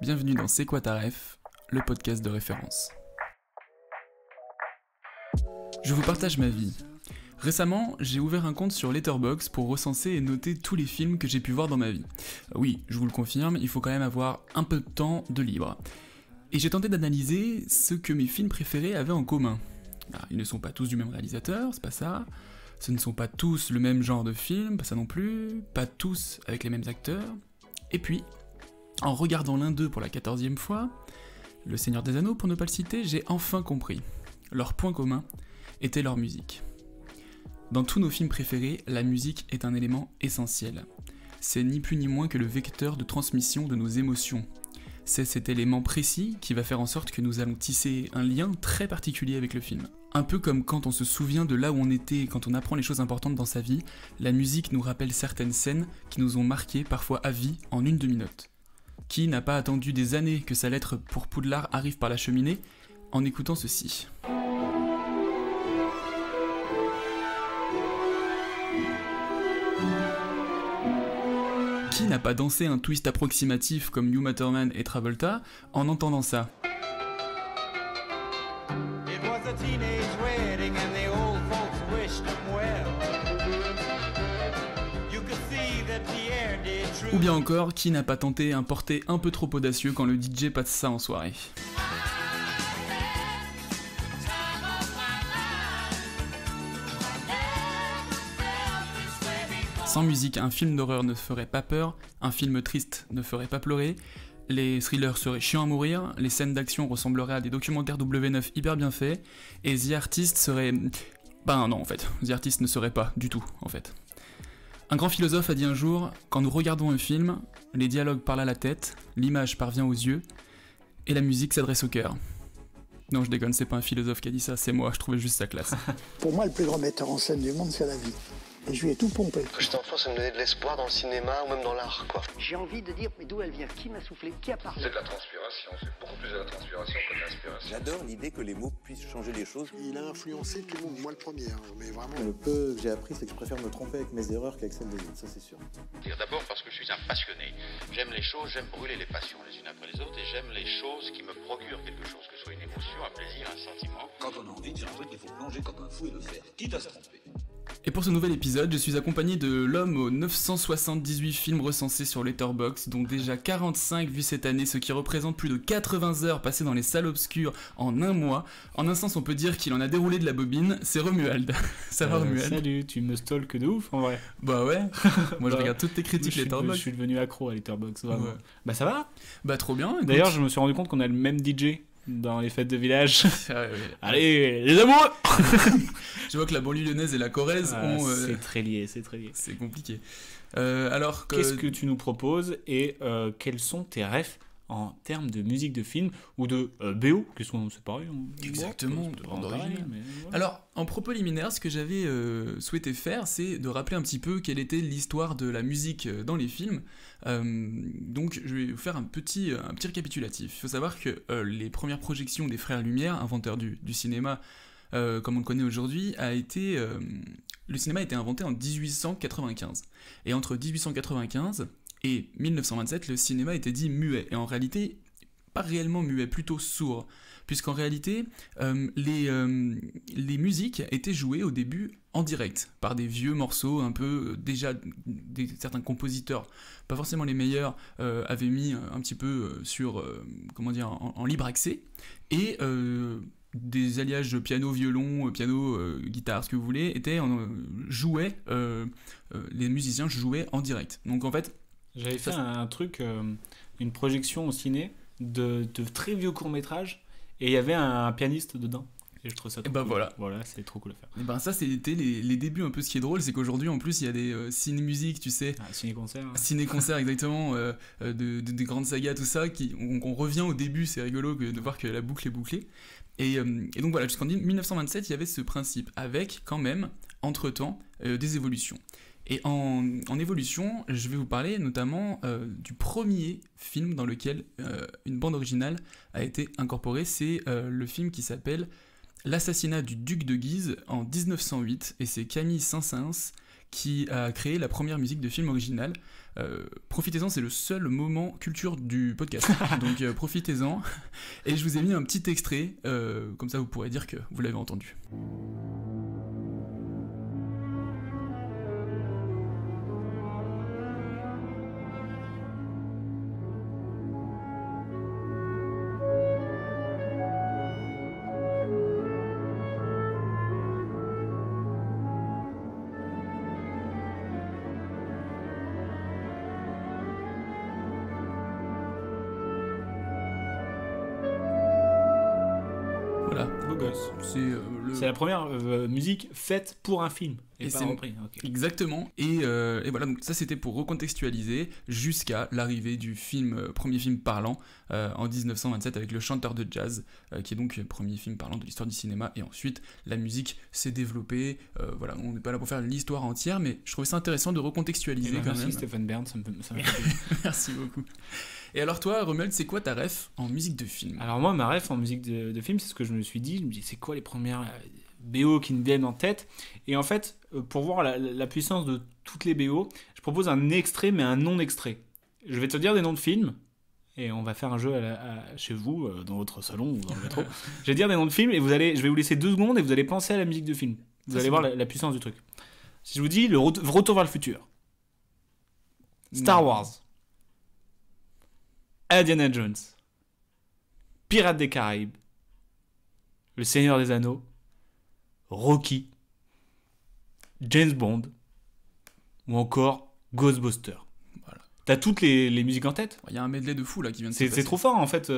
Bienvenue dans C'est quoi ta ref, le podcast de référence. Je vous partage ma vie. Récemment, j'ai ouvert un compte sur Letterboxd pour recenser et noter tous les films que j'ai pu voir dans ma vie. Oui, je vous le confirme, il faut quand même avoir un peu de temps de libre. Et j'ai tenté d'analyser ce que mes films préférés avaient en commun. Alors, ils ne sont pas tous du même réalisateur, c'est pas ça. Ce ne sont pas tous le même genre de film, pas ça non plus. Pas tous avec les mêmes acteurs. Et puis, en regardant l'un d'eux pour la 14e fois, Le Seigneur des Anneaux pour ne pas le citer, j'ai enfin compris. Leur point commun était leur musique. Dans tous nos films préférés, la musique est un élément essentiel. C'est ni plus ni moins que le vecteur de transmission de nos émotions. C'est cet élément précis qui va faire en sorte que nous allons tisser un lien très particulier avec le film. Un peu comme quand on se souvient de là où on était quand on apprend les choses importantes dans sa vie, la musique nous rappelle certaines scènes qui nous ont marqués parfois à vie en une demi-note. Qui n'a pas attendu des années que sa lettre pour Poudlard arrive par la cheminée en écoutant ceci ? Qui n'a pas dansé un twist approximatif comme Uma Thurman et Travolta en entendant ça ? It was a teenage wedding and the old folks wished him well. You could see that Pierre did true. Ou bien encore, qui n'a pas tenté un porté un peu trop audacieux quand le DJ passe ça en soirée ? Sans musique, un film d'horreur ne ferait pas peur, un film triste ne ferait pas pleurer, les thrillers seraient chiants à mourir, les scènes d'action ressembleraient à des documentaires W9 hyper bien faits, et The Artist serait... Ben non en fait, The Artist ne serait pas du tout en fait. Un grand philosophe a dit un jour, quand nous regardons un film, les dialogues parlent à la tête, l'image parvient aux yeux, et la musique s'adresse au cœur. Non je déconne, c'est pas un philosophe qui a dit ça, c'est moi, je trouvais juste ça classe. Pour moi, le plus grand metteur en scène du monde, c'est la vie. Et je lui ai tout pompé. Quand j'étais enfant, ça me donnait de l'espoir dans le cinéma ou même dans l'art, quoi. J'ai envie de dire, mais d'où elle vient? Qui m'a soufflé? Qui a parlé? C'est de la transpiration, c'est beaucoup plus de la transpiration que de l'inspiration. J'adore l'idée que les mots puissent changer les choses. Il a influencé tout le monde, moi le premier, mais vraiment. Le peu que j'ai appris, c'est que je préfère me tromper avec mes erreurs qu'avec celles des autres, ça c'est sûr. D'abord parce que je suis un passionné. J'aime les choses, j'aime brûler les passions les unes après les autres, et j'aime les choses qui me procurent quelque chose, que ce soit une émotion, un plaisir, un sentiment. Quand on a envie de faire un truc, il faut plonger comme un fou et le faire, quitte à se tromper. Et pour ce nouvel épisode, je suis accompagné de l'homme aux 978 films recensés sur Letterboxd, dont déjà 45 vus cette année, ce qui représente plus de 80 heures passées dans les salles obscures en un mois. En un sens, on peut dire qu'il en a déroulé de la bobine, c'est Romuald. Ça va Romuald ? Salut, tu me stalks de ouf en vrai. Bah ouais, moi je regarde toutes tes critiques Letterboxd. Je suis devenu accro à Letterboxd, vraiment. Ouais. Bah ça va ? Bah trop bien. Écoute. D'ailleurs, je me suis rendu compte qu'on a le même DJ dans les fêtes de village. Ouais. Allez, les amoureux. Je vois que la banlieue lyonnaise et la Corrèze ont... C'est très lié, c'est très lié. C'est compliqué. Alors que... Qu'est-ce que tu nous proposes et quels sont tes refs en termes de musique de film ou de BO, qu'est-ce qu'on c'est pareil. Exactement, c'est bande pareil, originale. mais voilà. Alors, en propos liminaire, ce que j'avais souhaité faire, c'est de rappeler un petit peu quelle était l'histoire de la musique dans les films. Donc, je vais vous faire un petit récapitulatif. Il faut savoir que les premières projections des Frères Lumière, inventeurs du cinéma, comme on le connaît aujourd'hui, le cinéma a été inventé en 1895. Et entre 1895 et 1927, le cinéma était dit muet. Et en réalité, pas réellement muet, plutôt sourd. Puisqu'en réalité, les musiques étaient jouées au début en direct, par des vieux morceaux un peu, déjà, certains compositeurs, pas forcément les meilleurs, avaient mis un petit peu sur, en libre accès, et des alliages piano-violon, piano-guitare, ce que vous voulez, les musiciens jouaient en direct. Donc en fait... J'avais fait un truc, une projection au ciné de très vieux courts-métrages, et il y avait un pianiste dedans. Et je trouve ça trop cool. Voilà, c'est trop cool à faire. Et ben ça, c'était les débuts un peu. Ce qui est drôle, c'est qu'aujourd'hui, en plus, il y a des ciné-musiques, tu sais. Ciné-concert. Hein. Ciné-concert, exactement, des grandes sagas, tout ça. On revient au début, c'est rigolo de voir que la boucle est bouclée. Et donc voilà, jusqu'en 1927, il y avait ce principe, avec quand même, entre-temps, des évolutions. Et en évolution, je vais vous parler notamment du premier film dans lequel une bande originale a été incorporée. C'est le film qui s'appelle L'assassinat du duc de Guise en 1908, et c'est Camille Saint-Saëns qui a créé la première musique de film originale. Profitez-en, c'est le seul moment culture du podcast. Donc profitez-en. Et je vous ai mis un petit extrait, comme ça vous pourrez dire que vous l'avez entendu. Voilà. Beau gosse. C'est la première musique faite pour un film. Et pas repris. Okay. Exactement. Et voilà, donc ça c'était pour recontextualiser jusqu'à l'arrivée du premier film parlant en 1927 avec Le Chanteur de Jazz, qui est donc le premier film parlant de l'histoire du cinéma. Et ensuite, la musique s'est développée. Voilà, on n'est pas là pour faire l'histoire entière, mais je trouvais ça intéressant de recontextualiser quand merci même. Merci Stéphane Bern, ça me Merci beaucoup. Et alors toi, Romuald, c'est quoi ta ref en musique de film ? Alors moi, ma ref en musique de film, c'est ce que je me suis dit. Je me dis, c'est quoi les premières BO qui me viennent en tête ? Et en fait, pour voir la puissance de toutes les BO, je propose un extrait, mais un non-extrait. Je vais te dire des noms de films, et on va faire un jeu chez vous, dans votre salon ou dans le métro. Je vais dire des noms de films, et je vais vous laisser 2 secondes, et vous allez penser à la musique de film. Vous allez voir la puissance du truc. Si je vous dis le Retour vers le futur, Star Wars, Indiana Jones, Pirates des Caraïbes, Le Seigneur des Anneaux, Rocky, James Bond ou encore Ghostbusters. Voilà. T'as toutes les musiques en tête. Il y a un medley de fou là qui vient de se passer. C'est trop fort en fait.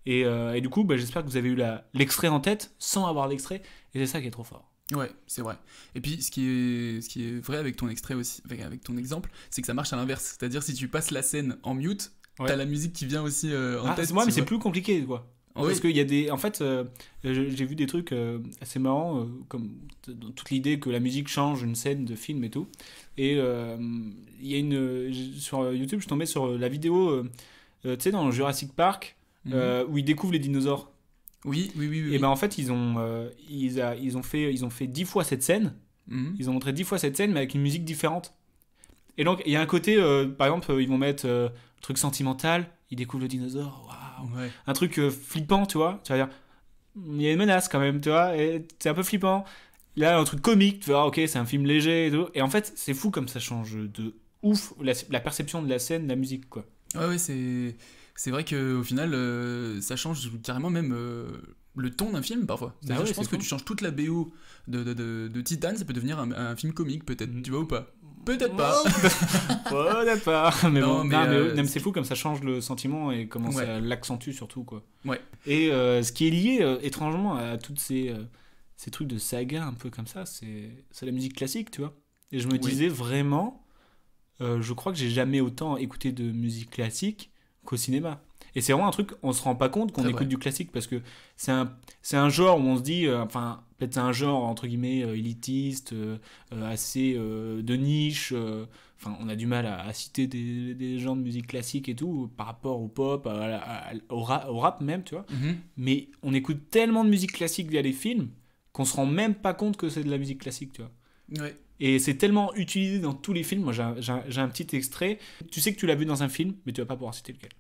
Et du coup, j'espère que vous avez eu l'extrait en tête sans avoir l'extrait. Et c'est ça qui est trop fort. Ouais, c'est vrai. Et puis, ce qui est vrai avec ton extrait aussi, avec ton exemple, c'est que ça marche à l'inverse. C'est-à-dire, si tu passes la scène en mute, t'as la musique qui vient aussi en tête. Moi, mais c'est plus compliqué, quoi. Parce qu'il y a des... En fait, j'ai vu des trucs assez marrants, comme dans toute l'idée que la musique change une scène de film et tout. Et il y a sur YouTube, je suis tombé sur la vidéo, tu sais, dans Jurassic Park, où ils découvrent les dinosaures. Oui. Et en fait, ils ont fait 10 fois cette scène. Ils ont montré 10 fois cette scène, mais avec une musique différente. Et donc, il y a un côté, par exemple, ils vont mettre un truc sentimental, ils découvrent le dinosaure, waouh. Ouais. Un truc flippant, tu vois. Tu vas dire, il y a une menace quand même, tu vois, et c'est un peu flippant. Là, un truc comique, tu vois, ok, c'est un film léger et tout. Et en fait, c'est fou comme ça change de ouf la perception de la scène, de la musique, quoi. Ouais, c'est vrai qu'au final, ça change carrément même le ton d'un film parfois. C'est-à-dire, je pense que tu changes toute la BO de Titan, ça peut devenir un film comique, peut-être, tu vois ou pas ? Peut-être pas. Peut-être pas. Mais non, mais c'est fou comme ça change le sentiment et comment ça l'accentue surtout, quoi. Ouais. Et ce qui est lié étrangement à toutes ces trucs de saga un peu comme ça, c'est la musique classique, tu vois. Et je me disais vraiment, je crois que j'ai jamais autant écouté de musique classique qu'au cinéma. Et c'est vraiment un truc, on se rend pas compte qu'on écoute du classique parce que c'est un genre où on se dit, peut-être c'est un genre entre guillemets élitiste, assez de niche. On a du mal à citer des genres de musique classique et tout par rapport au pop, au rap même, tu vois. Mais on écoute tellement de musique classique via les films qu'on se rend même pas compte que c'est de la musique classique, tu vois. Ouais. Et c'est tellement utilisé dans tous les films. Moi, j'ai un petit extrait. Tu sais que tu l'as vu dans un film, mais tu vas pas pouvoir citer lequel.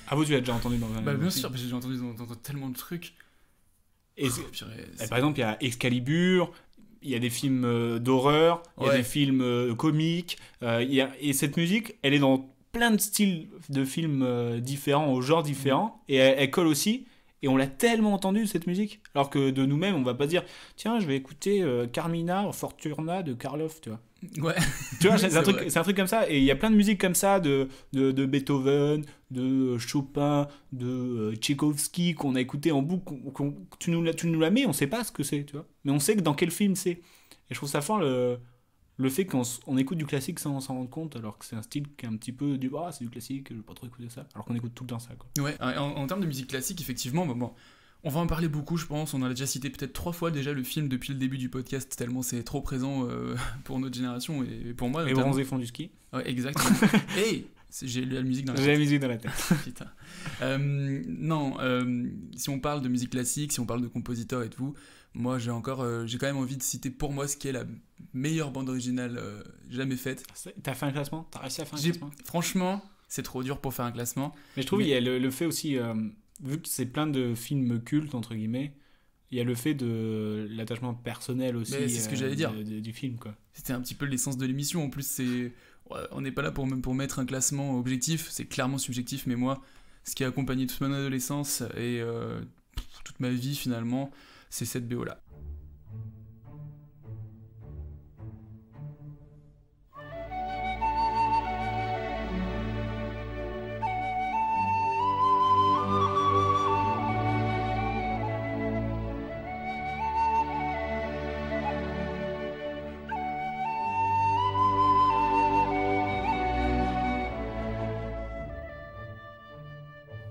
Ah vous, tu l'as déjà entendu dans un... bien sûr, parce que j'ai entendu dans tellement de trucs. Et par exemple, il y a Excalibur, il y a des films d'horreur, il y a des films comiques, et cette musique, elle est dans plein de styles de films différents, aux genres différents, et elle colle aussi, et on l'a tellement entendu cette musique, alors que de nous-mêmes, on va pas dire, tiens, je vais écouter Carmina Fortuna de Karloff, tu vois. Ouais. Tu vois, c'est un truc comme ça, et il y a plein de musiques comme ça de Beethoven, de Chopin, de Tchaïkovski qu'on a écouté en boucle, tu nous la mets, on sait pas ce que c'est, tu vois, mais on sait que dans quel film c'est. Et je trouve ça fort le fait qu'on écoute du classique sans s'en rendre compte, alors que c'est un style qui est un petit peu c'est du classique, je vais pas trop écouter ça, alors qu'on écoute tout le temps ça, quoi. Ouais, en termes de musique classique, effectivement, bon, on va en parler beaucoup, je pense. On en a déjà cité peut-être 3 fois déjà le film depuis le début du podcast, tellement c'est trop présent pour notre génération et pour moi. Les bronzés font du ski. Ouais, exactement. Hey, j'ai la musique dans la tête. J'ai la musique dans la tête. Putain. Si on parle de musique classique, si on parle de compositeurs et tout, moi j'ai quand même envie de citer pour moi ce qui est la meilleure bande originale jamais faite. T'as fait un classement ? T'as réussi à faire un classement ? Franchement, c'est trop dur pour faire un classement. Mais je trouve qu'il y a le fait aussi, vu que c'est plein de films cultes, entre guillemets, il y a le fait de l'attachement personnel aussi. Mais c'est ce que j'allais dire. Du film, quoi. C'était un petit peu l'essence de l'émission. En plus, on n'est pas là pour mettre un classement objectif, c'est clairement subjectif, mais moi, ce qui a accompagné toute mon adolescence et toute ma vie finalement, c'est cette BO-là.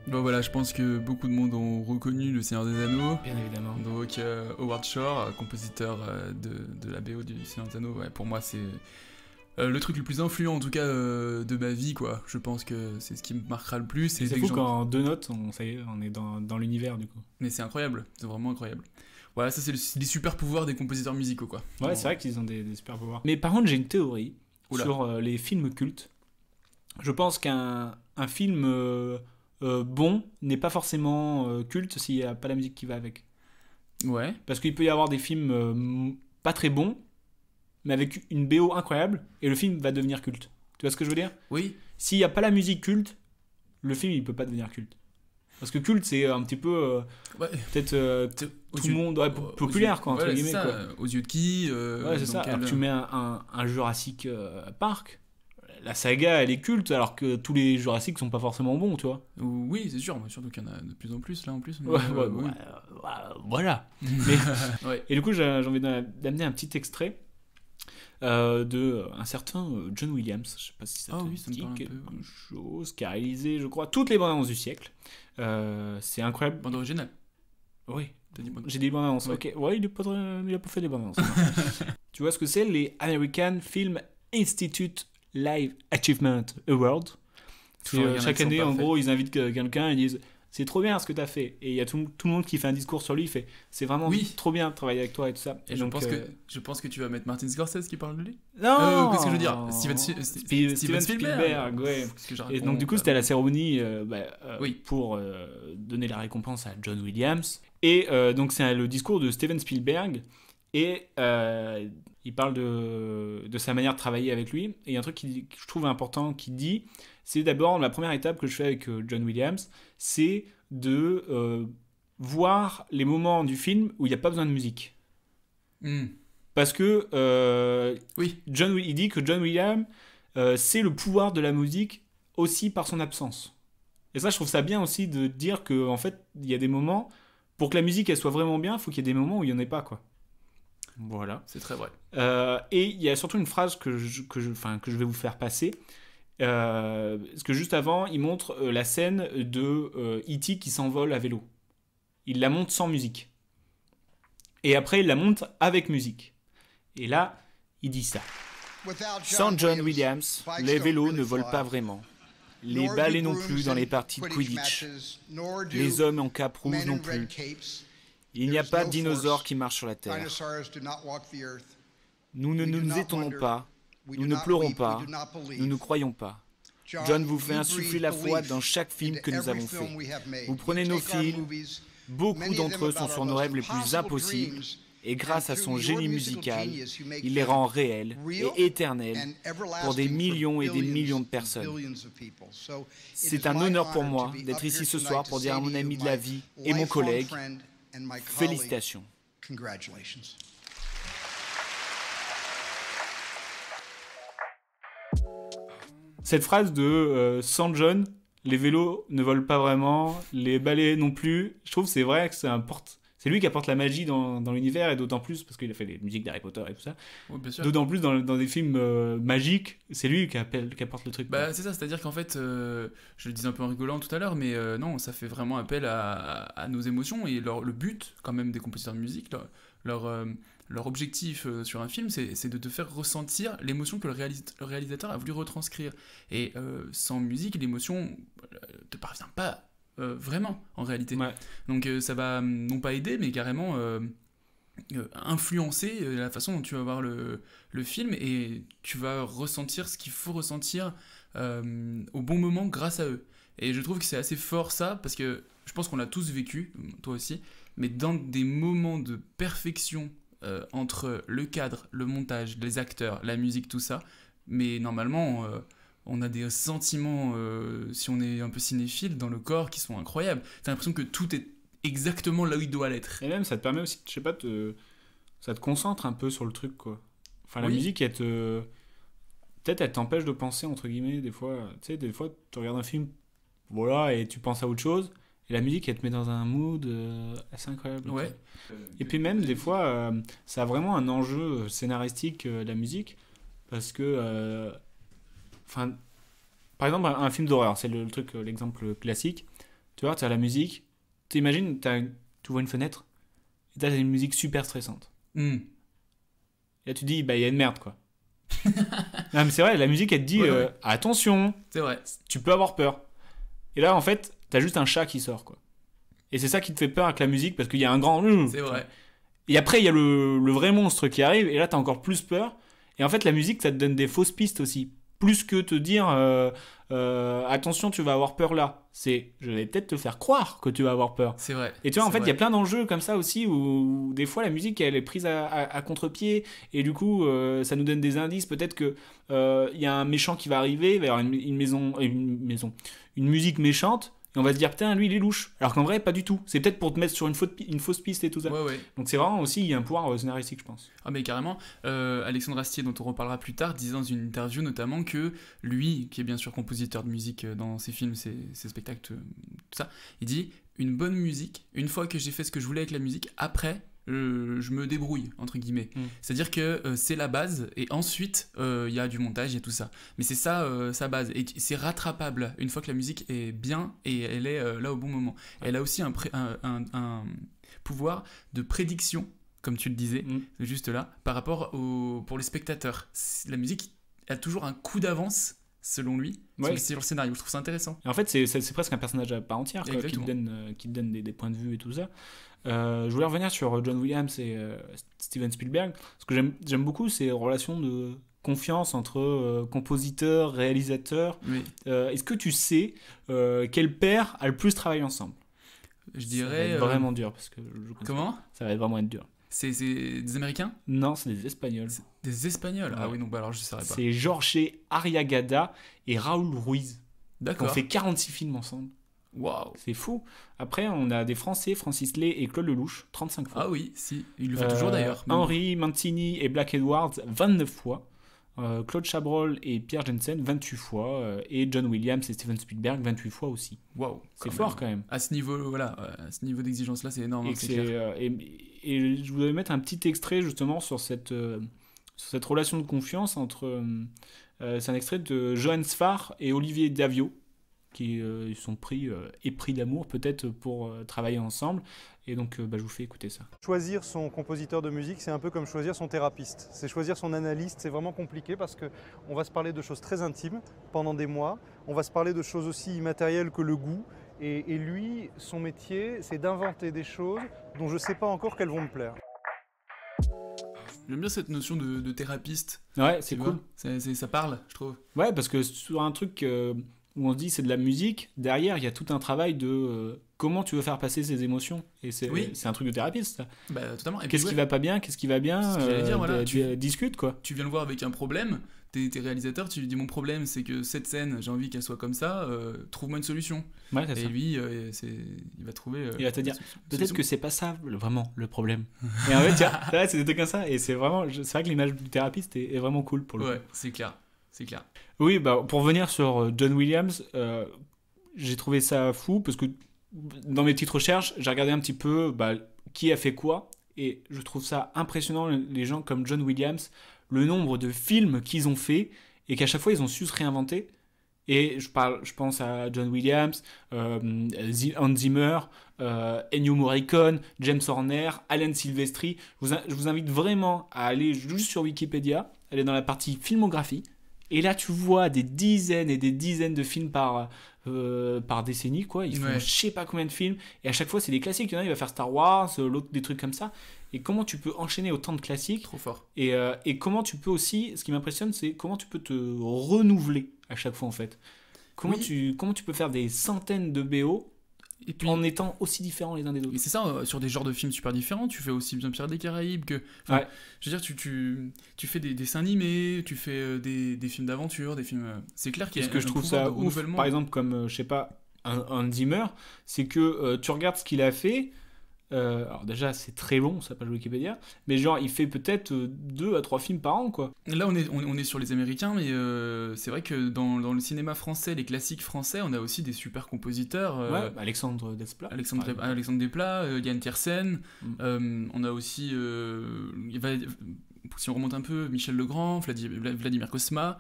Bon voilà, je pense que beaucoup de monde ont reconnu Le Seigneur des Anneaux. Bien évidemment. Donc Howard Shore, compositeur de la BO du Seigneur des Anneaux, ouais, pour moi c'est le truc le plus influent en tout cas de ma vie, quoi. Je pense que c'est ce qui me marquera le plus. C'est fou qu'en 2 notes, ça y est, on est dans l'univers du coup. Mais c'est incroyable, c'est vraiment incroyable. Voilà, ça c'est les super pouvoirs des compositeurs musicaux, quoi. Ouais, c'est vrai qu'ils ont des super pouvoirs. Mais par contre, j'ai une théorie sur les films cultes. Je pense qu'un film bon n'est pas forcément culte s'il n'y a pas la musique qui va avec. Ouais. Parce qu'il peut y avoir des films pas très bons, mais avec une BO incroyable, et le film va devenir culte. Tu vois ce que je veux dire ? Oui. S'il n'y a pas la musique culte, le film il peut pas devenir culte. Parce que culte c'est un petit peu peut-être tout le monde populaire, quoi, entre guillemets. Ça, quoi. Aux yeux de qui ouais, c'est ça. Alors tu mets un Jurassic Park, la saga elle est culte, alors que tous les Jurassic sont pas forcément bons, tu vois. Oui, c'est sûr, surtout qu'il y en a de plus en plus là en plus. Voilà. Ouais. Et du coup j'ai envie d'amener un petit extrait de un certain John Williams, je sais pas si ça te dit quelque chose, qui a réalisé, je crois, toutes les bandes annonces du siècle. C'est incroyable. Bande originale. Oui. J'ai dit bandes annonces. Ouais. Ok. Ouais, il a pas fait des bandes annonces. Tu vois ce que c'est, les American Film Institute Live Achievement Award. Chaque année, en gros, ils invitent quelqu'un et disent c'est trop bien ce que t'as fait. Et il y a tout le monde qui fait un discours sur lui, il fait c'est vraiment trop bien de travailler avec toi et tout ça. Et donc, je pense que tu vas mettre Martin Scorsese qui parle de lui. Non, qu'est-ce que je veux dire, Steven Spielberg. Ouais. Et donc du coup c'était à la cérémonie pour donner la récompense à John Williams. Et donc c'est le discours de Steven Spielberg. Et il parle de sa manière de travailler avec lui. Et il y a un truc que je trouve important qu'il dit, c'est d'abord la première étape que je fais avec John Williams, c'est de voir les moments du film où il n'y a pas besoin de musique. Parce que il dit que John Williams, c'est le pouvoir de la musique aussi par son absence. Et ça, je trouve ça bien aussi de dire qu'en fait, il y a des moments, pour que la musique elle soit vraiment bien, il faut qu'il y ait des moments où il n'y en ait pas, quoi. Voilà. C'est très vrai. Et il y a surtout une phrase que je vais vous faire passer. Parce que juste avant, il montre la scène de E.T. qui s'envole à vélo. Il la monte sans musique. Et après, il la monte avec musique. Et là, il dit ça. Sans John Williams, les vélos ne volent pas vraiment. Les balais non plus dans les parties de Quidditch. Les hommes en cape rouge non plus. Il n'y a pas de dinosaures qui marchent sur la Terre. Nous ne nous étonnons pas, nous ne pleurons pas, nous ne croyons pas. John vous fait insuffler la foi dans chaque film que nous avons fait. Vous prenez nos films, beaucoup d'entre eux sont sur nos rêves les plus impossibles, et grâce à son génie musical, il les rend réels et éternels pour des millions et des millions de personnes. C'est un honneur pour moi d'être ici ce soir pour dire à mon ami de la vie et mon collègue, félicitations. Cette phrase de sans John, les vélos ne volent pas vraiment, les balais non plus, je trouve que c'est vrai que C'est lui qui apporte la magie dans l'univers, et d'autant plus, parce qu'il a fait les musiques d'Harry Potter et tout ça, Ouais, bien sûr. d'autant plus dans des films magiques, c'est lui qui apporte le truc. Bah, c'est ça, c'est-à-dire qu'en fait, je le disais un peu en rigolant tout à l'heure, mais non, ça fait vraiment appel à nos émotions, et le but, quand même, des compositeurs de musique, leur objectif sur un film, c'est de te faire ressentir l'émotion que le réalisateur a voulu retranscrire. Et sans musique, l'émotion te parvient pas vraiment, en réalité. Ouais. Donc ça va non pas aider, mais carrément influencer la façon dont tu vas voir le film, et tu vas ressentir ce qu'il faut ressentir au bon moment grâce à eux. Et je trouve que c'est assez fort ça, parce que je pense qu'on l'a tous vécu, toi aussi, mais dans des moments de perfection entre le cadre, le montage, les acteurs, la musique, tout ça, mais normalement on a des sentiments, si on est un peu cinéphile, dans le corps qui sont incroyables. T'as l'impression que tout est exactement là où il doit l'être. Et même, ça te permet aussi, je sais pas, ça te concentre un peu sur le truc, quoi. Enfin, la Oui. musique, peut-être elle t'empêche de penser, entre guillemets, des fois. Tu sais, des fois, tu regardes un film, voilà, et tu penses à autre chose, et la musique, elle te met dans un mood assez incroyable. Ouais. Et puis même, des fois, ça a vraiment un enjeu scénaristique, la musique, parce que... Enfin, par exemple, un film d'horreur, c'est le truc, l'exemple classique. Tu vois, tu as la musique, t'imagines, tu vois une fenêtre, et tu as une musique super stressante. Mm. Et là, tu te dis, bah, il y a une merde, quoi. Non, mais c'est vrai, la musique, elle te dit, Ouais. attention, C'est vrai. tu peux avoir peur. Et là, en fait, t'as juste un chat qui sort, quoi. Et c'est ça qui te fait peur avec la musique, parce qu'il y a un grand... C'est vrai. Et après, il y a le vrai monstre qui arrive, et là, t'as encore plus peur. Et en fait, la musique, ça te donne des fausses pistes aussi. Plus que te dire, attention, tu vas avoir peur là. Je vais peut-être te faire croire que tu vas avoir peur. C'est vrai. Et tu vois, en C'est fait, il y a vrai. plein d'enjeux comme ça aussi, où des fois, la musique, elle est prise à contre-pied, et du coup, ça nous donne des indices. Peut-être que il y a un méchant qui va arriver, il va y avoir une musique méchante, et on va se dire, putain, lui, il est louche. Alors qu'en vrai, pas du tout. C'est peut-être pour te mettre sur une fausse piste et tout ça. Ouais, ouais. Donc c'est vraiment aussi, il y a un pouvoir scénaristique, je pense. Ah mais carrément, Alexandre Astier, dont on reparlera plus tard, disait dans une interview notamment que lui, qui est bien sûr compositeur de musique dans ses films, ses spectacles, tout ça, il dit une bonne musique, une fois que j'ai fait ce que je voulais avec la musique, après je me débrouille, entre guillemets. C'est-à-dire que c'est la base, et ensuite il y a du montage, il y a tout ça. Mais c'est ça sa base, et c'est rattrapable une fois que la musique est bien et elle est là au bon moment. Elle a aussi un pouvoir de prédiction, comme tu le disais, juste là, par rapport pour les spectateurs. La musique a toujours un coup d'avance, selon lui, sur le scénario. Je trouve ça intéressant. Et en fait, c'est presque un personnage à part entière, quoi, qui te donne des points de vue et tout ça. Je voulais revenir sur John Williams et Steven Spielberg. Ce que j'aime beaucoup, c'est les relations de confiance entre compositeurs, réalisateurs. Oui. Est-ce que tu sais quel pair a le plus travaillé ensemble ? Je dirais... Ça va être vraiment dur. Parce que Comment ? Ça va être vraiment être dur. C'est des Américains ? Non, c'est des Espagnols. Des Espagnols ? Ah oui, donc alors je ne saurais pas. C'est Jorge Arriagada et Raúl Ruiz. D'accord. On fait 46 films ensemble. Waouh. C'est fou. Après, on a des Français, Francis Lay et Claude Lelouch, 35 fois. Ah oui, si. Il le fait toujours d'ailleurs. Henry Mancini et Black Edwards, 29 fois. Claude Chabrol et Pierre Jensen, 28 fois. Et John Williams et Steven Spielberg, 28 fois aussi. Waouh. C'est fort quand même. À ce niveau, voilà, à ce niveau d'exigence-là, c'est énorme. Et, et je voulais mettre un petit extrait justement sur cette relation de confiance entre... c'est un extrait de Johann Sfar et Olivier Davio, qui sont épris d'amour peut-être pour travailler ensemble. Et donc je vous fais écouter ça. Choisir son compositeur de musique, c'est un peu comme choisir son thérapeute. C'est choisir son analyste, c'est vraiment compliqué parce qu'on va se parler de choses très intimes pendant des mois. On va se parler de choses aussi immatérielles que le goût. Et lui, son métier, c'est d'inventer des choses dont je ne sais pas encore qu'elles vont me plaire. J'aime bien cette notion de thérapeute. Ouais, c'est cool. Ça parle, je trouve. Ouais, parce que sur un truc où on se dit c'est de la musique, derrière il y a tout un travail de comment tu veux faire passer ces émotions. Et c'est un truc de thérapeute, ça. Bah, totalement. Qu'est-ce qui va pas bien, qu'est-ce qui va bien, tu discutes quoi. Tu viens le voir avec un problème, t'es réalisateur, tu lui dis mon problème c'est que cette scène, j'ai envie qu'elle soit comme ça, trouve-moi une solution. Ouais, c'est et ça. lui, il va trouver... il va te dire, peut-être que c'est pas ça vraiment le problème. Et en fait, c'est des trucs comme ça. Et c'est vrai que l'image du thérapeute est vraiment cool pour le coup. Ouais, c'est clair. Oui, bah, pour revenir sur John Williams, j'ai trouvé ça fou parce que dans mes petites recherches, j'ai regardé un petit peu qui a fait quoi. Et je trouve ça impressionnant, les gens comme John Williams, le nombre de films qu'ils ont fait et qu'à chaque fois ils ont su se réinventer. Et je pense à John Williams, Hans Zimmer, Ennio Morricone, James Horner, Alan Silvestri. Je vous invite vraiment à aller juste sur Wikipédia, aller dans la partie filmographie. Et là, tu vois des dizaines et des dizaines de films par décennie, quoi. Ils font je sais pas combien de films. Et à chaque fois, c'est des classiques. Il y en a, il va faire Star Wars, l'autre des trucs comme ça. Et comment tu peux enchaîner autant de classiques. Trop fort. Et comment tu peux aussi, ce qui m'impressionne, c'est comment tu peux te renouveler à chaque fois, en fait. Comment tu peux faire des centaines de BO et puis, en étant aussi différents les uns des autres. Et c'est ça, sur des genres de films super différents, tu fais aussi bien Pirates des Caraïbes que... Je veux dire, tu fais des dessins animés, tu fais des films d'aventure, des films... C'est clair qu'il y a ce que je trouve ça ouf, par exemple, comme, je sais pas, un Zimmer, c'est que tu regardes ce qu'il a fait... alors déjà c'est très long sa page Wikipédia, mais genre il fait peut-être 2 à 3 films par an, quoi. Là on est sur les Américains, mais c'est vrai que dans le cinéma français, les classiques français, on a aussi des super compositeurs. Alexandre Desplat, Alexandre Desplat, Yann Tiersen, on a aussi si on remonte un peu, Michel Legrand, Vladimir Cosma,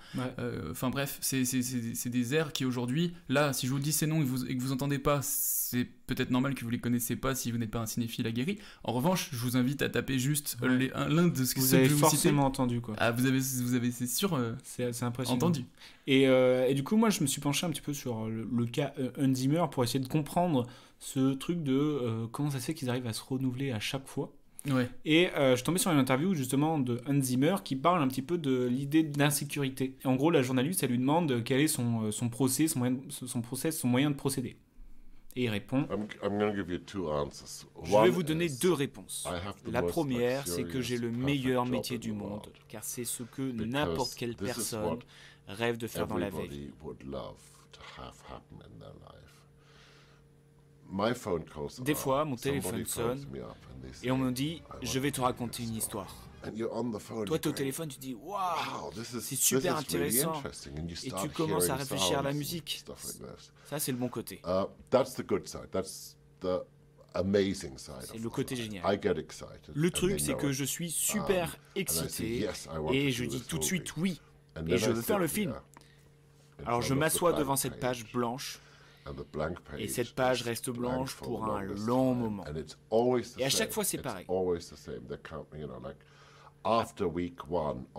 enfin bref, c'est des airs qui aujourd'hui, là, si je vous dis ces noms et que vous entendez pas, c'est peut-être normal que vous les connaissez pas si vous n'êtes pas un cinéphile aguerri. En revanche, je vous invite à taper juste l'un de ce que vous avez forcément entendu, quoi. Ah, vous avez c'est sûr, c'est impressionnant. Entendu. Et du coup, moi, je me suis penché un petit peu sur le cas Hans Zimmer pour essayer de comprendre ce truc de comment ça se fait qu'ils arrivent à se renouveler à chaque fois. Ouais. Et je suis tombé sur une interview justement de Hans Zimmer qui parle un petit peu de l'idée d'insécurité. Et en gros, la journaliste, elle lui demande quel est son procès, son moyen de procéder. Et il répond je vais vous donner 2 réponses. La première, c'est que j'ai le meilleur métier du monde, car c'est ce que n'importe quelle personne rêve de faire dans la vie. Des fois, mon téléphone sonne et on me dit « Je vais te raconter une histoire ». Toi, tu es au téléphone, tu dis « Waouh, c'est super intéressant » et tu commences à réfléchir à la musique. Ça, c'est le bon côté. C'est le côté génial. Le truc, c'est que je suis super excité et je dis tout de suite oui et je veux faire le film. Alors je m'assois devant cette page blanche. Et cette page reste blanche pour un long moment. Et à chaque fois, c'est pareil.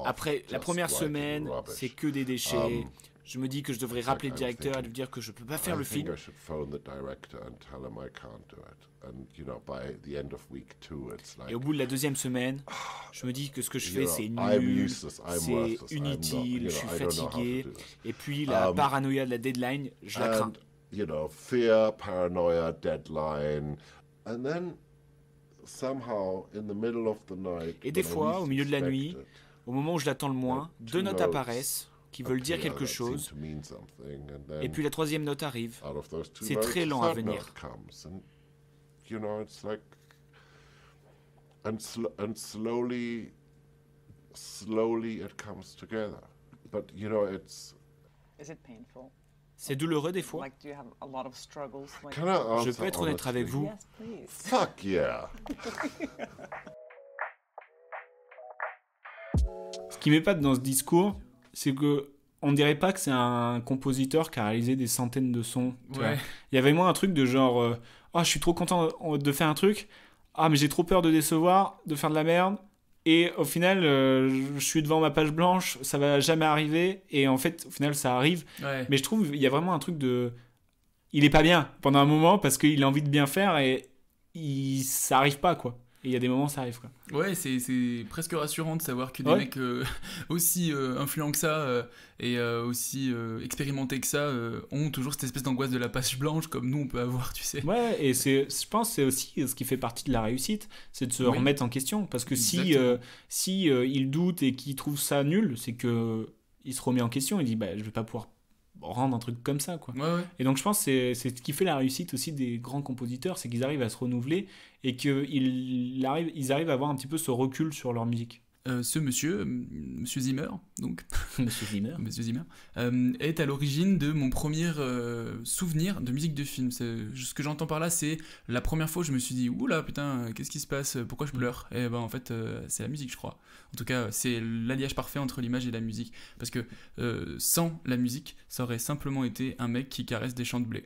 Après la première semaine, c'est que des déchets. Je me dis que je devrais rappeler le directeur et lui dire que je ne peux pas faire le film. Et au bout de la 2e semaine, je me dis que ce que je fais, c'est nul, c'est inutile, je suis fatigué. Et puis la paranoïa de la deadline, je la crains. Fear, paranoia, deadline, and then somehow in the middle of the night. Et des fois, au milieu de la nuit, au moment où je l'attends le moins, 2 notes apparaissent qui veulent dire quelque chose. Et puis la 3e note arrive. C'est très lent à venir. And slowly it comes together. But it's. Is it painful? C'est douloureux des fois. Je peux être honnête avec vous. Fuck yeah. Ce qui m'épate dans ce discours, c'est que on dirait pas que c'est un compositeur qui a réalisé des centaines de sons. Ouais. Il y avait moins un truc de genre je suis trop content de faire un truc. Ah, mais j'ai trop peur de décevoir, de faire de la merde. Et au final, je suis devant ma page blanche, ça va jamais arriver. Et en fait, au final, ça arrive. Ouais. Mais je trouve il y a vraiment un truc de... Il est pas bien pendant un moment parce qu'il a envie de bien faire et ça arrive pas, quoi. Et il y a des moments, ça arrive, quoi. Ouais, c'est presque rassurant de savoir que des mecs aussi influents que ça et aussi expérimentés que ça ont toujours cette espèce d'angoisse de la page blanche comme nous on peut avoir, tu sais. Ouais, et je pense que c'est aussi ce qui fait partie de la réussite, c'est de se remettre en question. Parce que si il doute et qu'il trouve ça nul, c'est qu'il se remet en question, il dit je vais pas pouvoir rendre un truc comme ça, quoi. Ouais. Et donc je pense que c'est ce qui fait la réussite aussi des grands compositeurs, c'est qu'ils arrivent à se renouveler et qu'ils arrivent à avoir un petit peu ce recul sur leur musique. ce monsieur Zimmer, donc Monsieur Zimmer, Monsieur Zimmer est à l'origine de mon premier souvenir de musique de film. Ce que j'entends par là, c'est la première fois où je me suis dit oula putain, qu'est-ce qui se passe, pourquoi je pleure? Et ben en fait c'est la musique, je crois. En tout cas c'est l'alliage parfait entre l'image et la musique, parce que sans la musique ça aurait simplement été un mec qui caresse des champs de blé.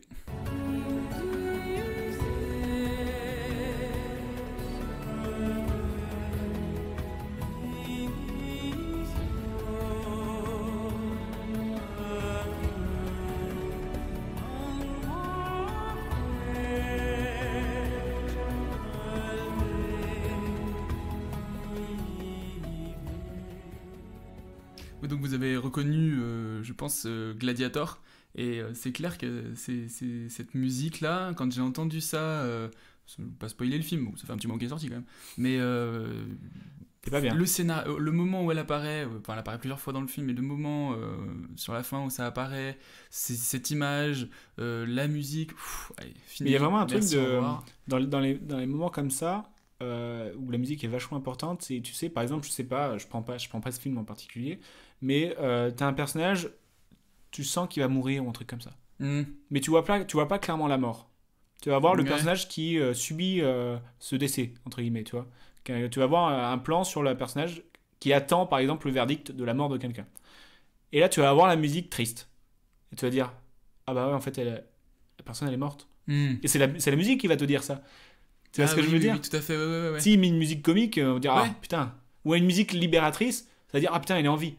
Donc vous avez reconnu, je pense, Gladiator, et c'est clair que c'est cette musique-là, quand j'ai entendu ça, je ne vais pas spoiler le film, bon, ça fait un petit moment qu'il est sorti quand même, mais c'est pas bien. Le scénario, le moment où elle apparaît plusieurs fois dans le film, mais le moment sur la fin où ça apparaît, cette image, la musique, allez, fini. Mais il y a vraiment un truc dans les moments comme ça, où la musique est vachement importante. C'est, tu sais, par exemple, je prends pas ce film en particulier, mais t'as un personnage, tu sens qu'il va mourir ou un truc comme ça. Mais tu vois pas clairement la mort. Tu vas voir le personnage qui subit ce décès, entre guillemets, tu vois. Tu vas voir un plan sur le personnage qui attend, par exemple, le verdict de la mort de quelqu'un. Et là, tu vas avoir la musique triste. Et tu vas dire, ah bah ouais, en fait, la personne, elle est morte. Et c'est la musique qui va te dire ça. Tu vois ce que je veux dire? Oui, tout à fait, ouais. Si il met une musique comique, on va dire, ah putain. Ou une musique libératrice, ça va dire, ah putain, il est en vie.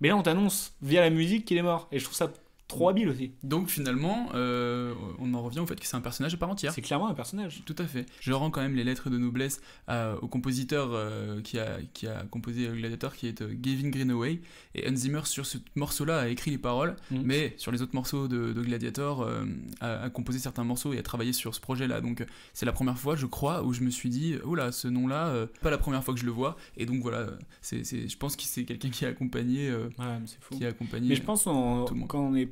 Mais là, on t'annonce via la musique qu'il est mort. Et je trouve ça trop habile aussi. Donc finalement, on en revient au fait que c'est un personnage à part entière. C'est clairement un personnage. Tout à fait. Je rends quand même les lettres de noblesse au compositeur qui a composé Gladiator, qui est Gavin Greenaway. Et Hans Zimmer, sur ce morceau-là, a écrit les paroles, mais sur les autres morceaux de Gladiator, a composé certains morceaux et a travaillé sur ce projet-là. Donc c'est la première fois, je crois, où je me suis dit, oh là, ce nom-là, pas la première fois que je le vois. Et donc voilà, je pense que c'est quelqu'un qui a accompagné. Mais c'est fou. Qui a accompagné. Mais je pense quand on est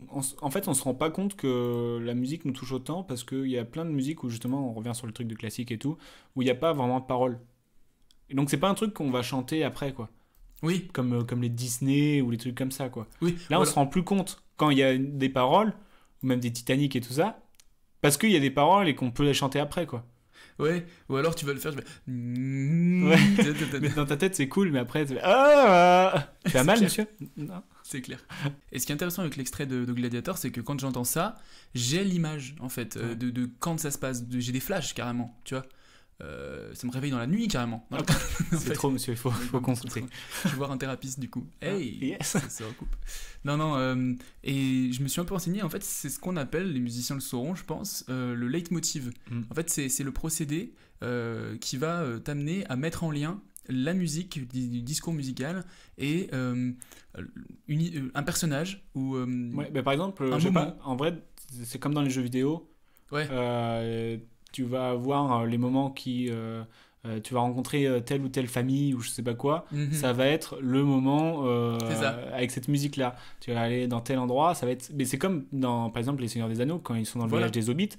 en fait, on se rend pas compte que la musique nous touche autant, parce qu'il y a plein de musiques où justement on revient sur le truc de classique et tout, où il n'y a pas vraiment de paroles. Et donc c'est pas un truc qu'on va chanter après, quoi. Oui. Comme les Disney ou les trucs comme ça, quoi. Oui. Là, voilà. On se rend plus compte quand il y a des paroles, ou même des Titanic et tout ça, parce qu'il y a des paroles et qu'on peut les chanter après, quoi. Ouais, ou alors tu vas le faire, ouais. Mais dans ta tête c'est cool, mais après tu as mal, monsieur? Non. C'est clair. Et ce qui est intéressant avec l'extrait de Gladiator, c'est que quand j'entends ça, j'ai l'image en fait de quand ça se passe, j'ai des flashs carrément, tu vois. Ça me réveille dans la nuit carrément. C'est trop, monsieur, il faut consulter. Je vais voir un thérapeute du coup. Hey, yes. Ça recoupe. Non, et je me suis un peu renseigné, en fait c'est ce qu'on appelle, les musiciens le sauront je pense, le leitmotiv. En fait c'est le procédé qui va t'amener à mettre en lien la musique du discours musical et un personnage ou ouais, bah par exemple en vrai c'est comme dans les jeux vidéo. Ouais. Tu vas avoir les moments qui tu vas rencontrer telle ou telle famille ou je sais pas quoi, ça va être le moment avec cette musique là. Tu vas aller dans tel endroit, ça va être, mais c'est comme dans par exemple les Seigneurs des Anneaux quand ils sont dans le village des Hobbits.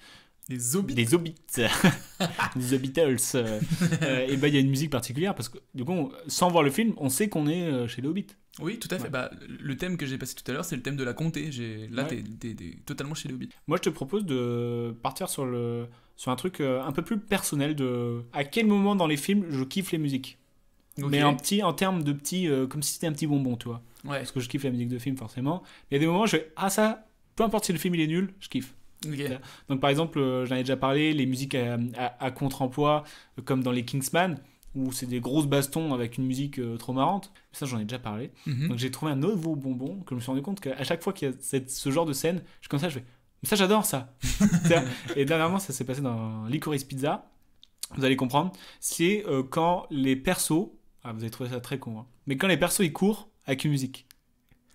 Des Hobbits. Des Hobbitals. Et bah il y a une musique particulière parce que du coup sans voir le film on sait qu'on est chez les Hobbits. Oui, tout à fait. Ouais. Bah, le thème que j'ai passé tout à l'heure, c'est le thème de la comté. Là, t'es totalement chez les Hobbits. Moi, je te propose de partir sur un truc un peu plus personnel de à quel moment dans les films je kiffe les musiques. Okay. Mais en termes de petits, comme si c'était un petit bonbon, tu vois. Ouais. Parce que je kiffe la musique de film, forcément. Il y a des moments où je fais ça, peu importe si le film il est nul, je kiffe. Okay. Donc, par exemple, j'en ai déjà parlé, les musiques à contre-emploi, comme dans les Kingsman, où c'est des grosses bastons avec une musique trop marrante. Ça, j'en ai déjà parlé. Donc, j'ai trouvé un nouveau bonbon que je me suis rendu compte qu'à chaque fois qu'il y a ce genre de scène, je suis comme ça, je fais « ça, j'adore ça !» Et dernièrement, ça s'est passé dans Licorice Pizza. Vous allez comprendre. C'est quand les persos... Ah, vous allez trouver ça très con. Hein. Mais quand les persos, ils courent avec une musique.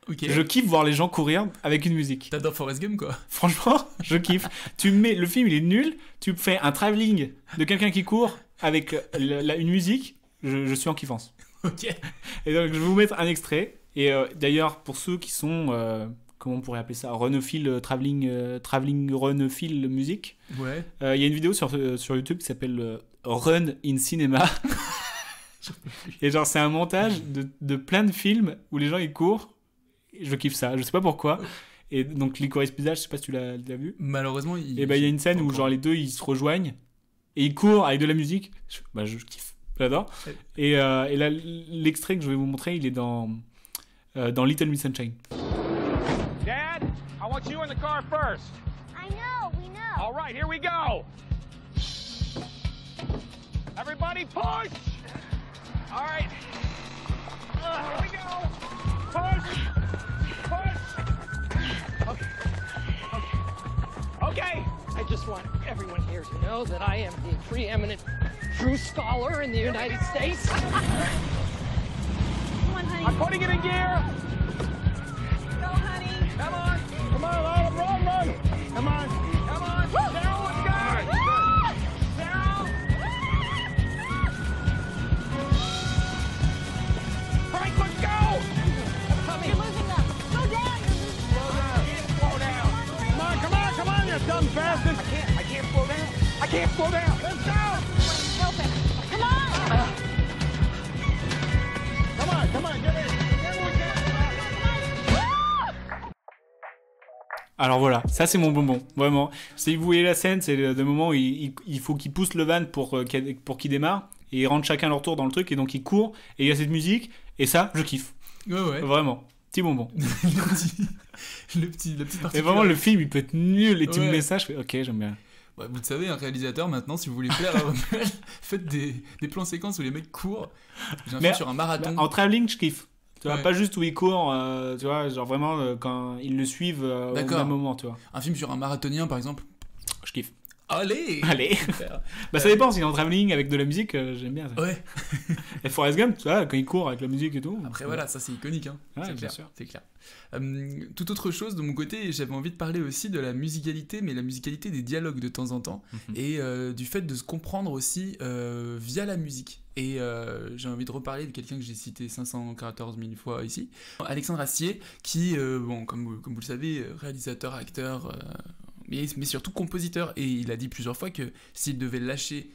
Okay. Je kiffe voir les gens courir avec une musique. T'adores Forrest Gump, quoi. Franchement, je kiffe. Le film, il est nul. Tu fais un travelling de quelqu'un qui court avec une musique. Je suis en kiffance. Ok. Et donc, je vais vous mettre un extrait. Et d'ailleurs, pour ceux qui sont, comment on pourrait appeler ça, runophiles, travelling runophiles musique. Ouais. Il y a une vidéo sur YouTube qui s'appelle Run in Cinema. Et genre, c'est un montage de plein de films où les gens ils courent. Je kiffe ça, je sais pas pourquoi. Et donc, Licorice Pizza, je sais pas si tu l'as vu. Malheureusement, il y a une scène où genre les deux ils se rejoignent et ils courent avec de la musique. Je kiffe, j'adore. Et là, l'extrait que je vais vous montrer, il est dans Little Miss Sunshine. Dad, I want you in the car first. I know, we know. All right, here we go. Everybody push. All right. Here we go. Push. Okay. I just want everyone here to know that I am the preeminent true scholar in the United States. Come on, honey. I'm putting it in gear. Go, honey. Come on. Come on, Lila, run. Come on. Come on. Sarah, let's go. Sarah. Frank, let's go. You're losing them. Slow down. Slow down. Come on, you dumb bastard. I can't slow down. Let's go. Go fast. Come on. Come on, get in. Alors voilà, ça c'est mon bonbon, vraiment. Si vous voyez la scène, c'est le moment où il faut qu'ils poussent le van pour qu'il démarre, et ils rentrent chacun leur tour dans le truc, et donc ils courent, et il y a cette musique, et ça, je kiffe. Ouais. Vraiment, petit bonbon. la petite partie. Et vraiment, le film, il peut être nul, et tu me mets ça, je fais ok, j'aime bien. Ouais, vous le savez, un réalisateur, maintenant, si vous voulez plaire à Romuald, faites des plans séquences où les mecs courent. J'ai un film sur un marathon. En travelling, je kiffe. Tu vois, pas juste où ils courent, tu vois, genre vraiment quand ils le suivent au même moment, tu vois. Un film sur un marathonien, par exemple, je kiffe. Allez. Ça dépend, s'il est en travelling avec de la musique, j'aime bien ça. Ouais. Et Forrest Gump, tu vois, quand il court avec la musique et tout. Après voilà, ça c'est iconique, hein. Ouais, c'est clair. Toute autre chose de mon côté, j'avais envie de parler aussi de la musicalité, mais la musicalité des dialogues de temps en temps, et du fait de se comprendre aussi via la musique. Et j'ai envie de reparler de quelqu'un que j'ai cité 514 000 fois ici, Alexandre Astier, qui, comme vous le savez, réalisateur, acteur, mais surtout compositeur. Et il a dit plusieurs fois que s'il devait lâcher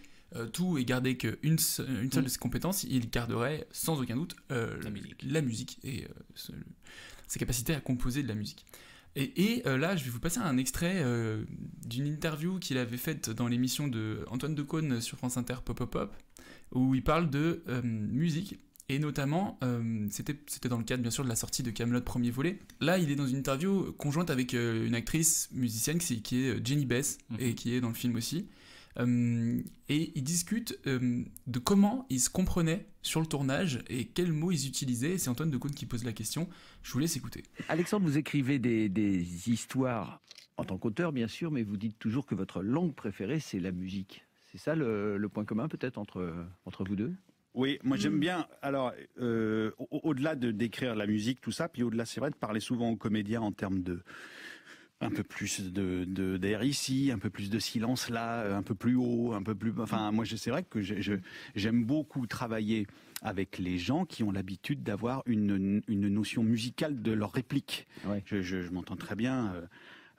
tout et garder qu'une seule de ses compétences, il garderait sans aucun doute la musique et ses capacités à composer de la musique. Et là, je vais vous passer un extrait d'une interview qu'il avait faite dans l'émission de Antoine Decaune sur France Inter Pop Pop Pop, où il parle de musique, et notamment, c'était dans le cadre bien sûr de la sortie de Kaamelott premier volet. Là, il est dans une interview conjointe avec une actrice musicienne qui est Jenny Bess, et qui est dans le film aussi. Et ils discutent de comment ils se comprenaient sur le tournage et quels mots ils utilisaient. C'est Antoine Decaune qui pose la question. Je vous laisse écouter. Alexandre, vous écrivez des histoires en tant qu'auteur, bien sûr, mais vous dites toujours que votre langue préférée, c'est la musique. C'est ça le point commun peut-être entre vous deux ? Oui, moi j'aime bien, alors au-delà de d'écrire la musique, tout ça, puis au-delà, c'est vrai, de parler souvent aux comédiens en termes de un peu plus d'air ici, un peu plus de silence là, un peu plus haut, un peu plus... Enfin, moi c'est vrai que j'aime beaucoup travailler avec les gens qui ont l'habitude d'avoir une notion musicale de leur réplique. Ouais. Je m'entends très bien...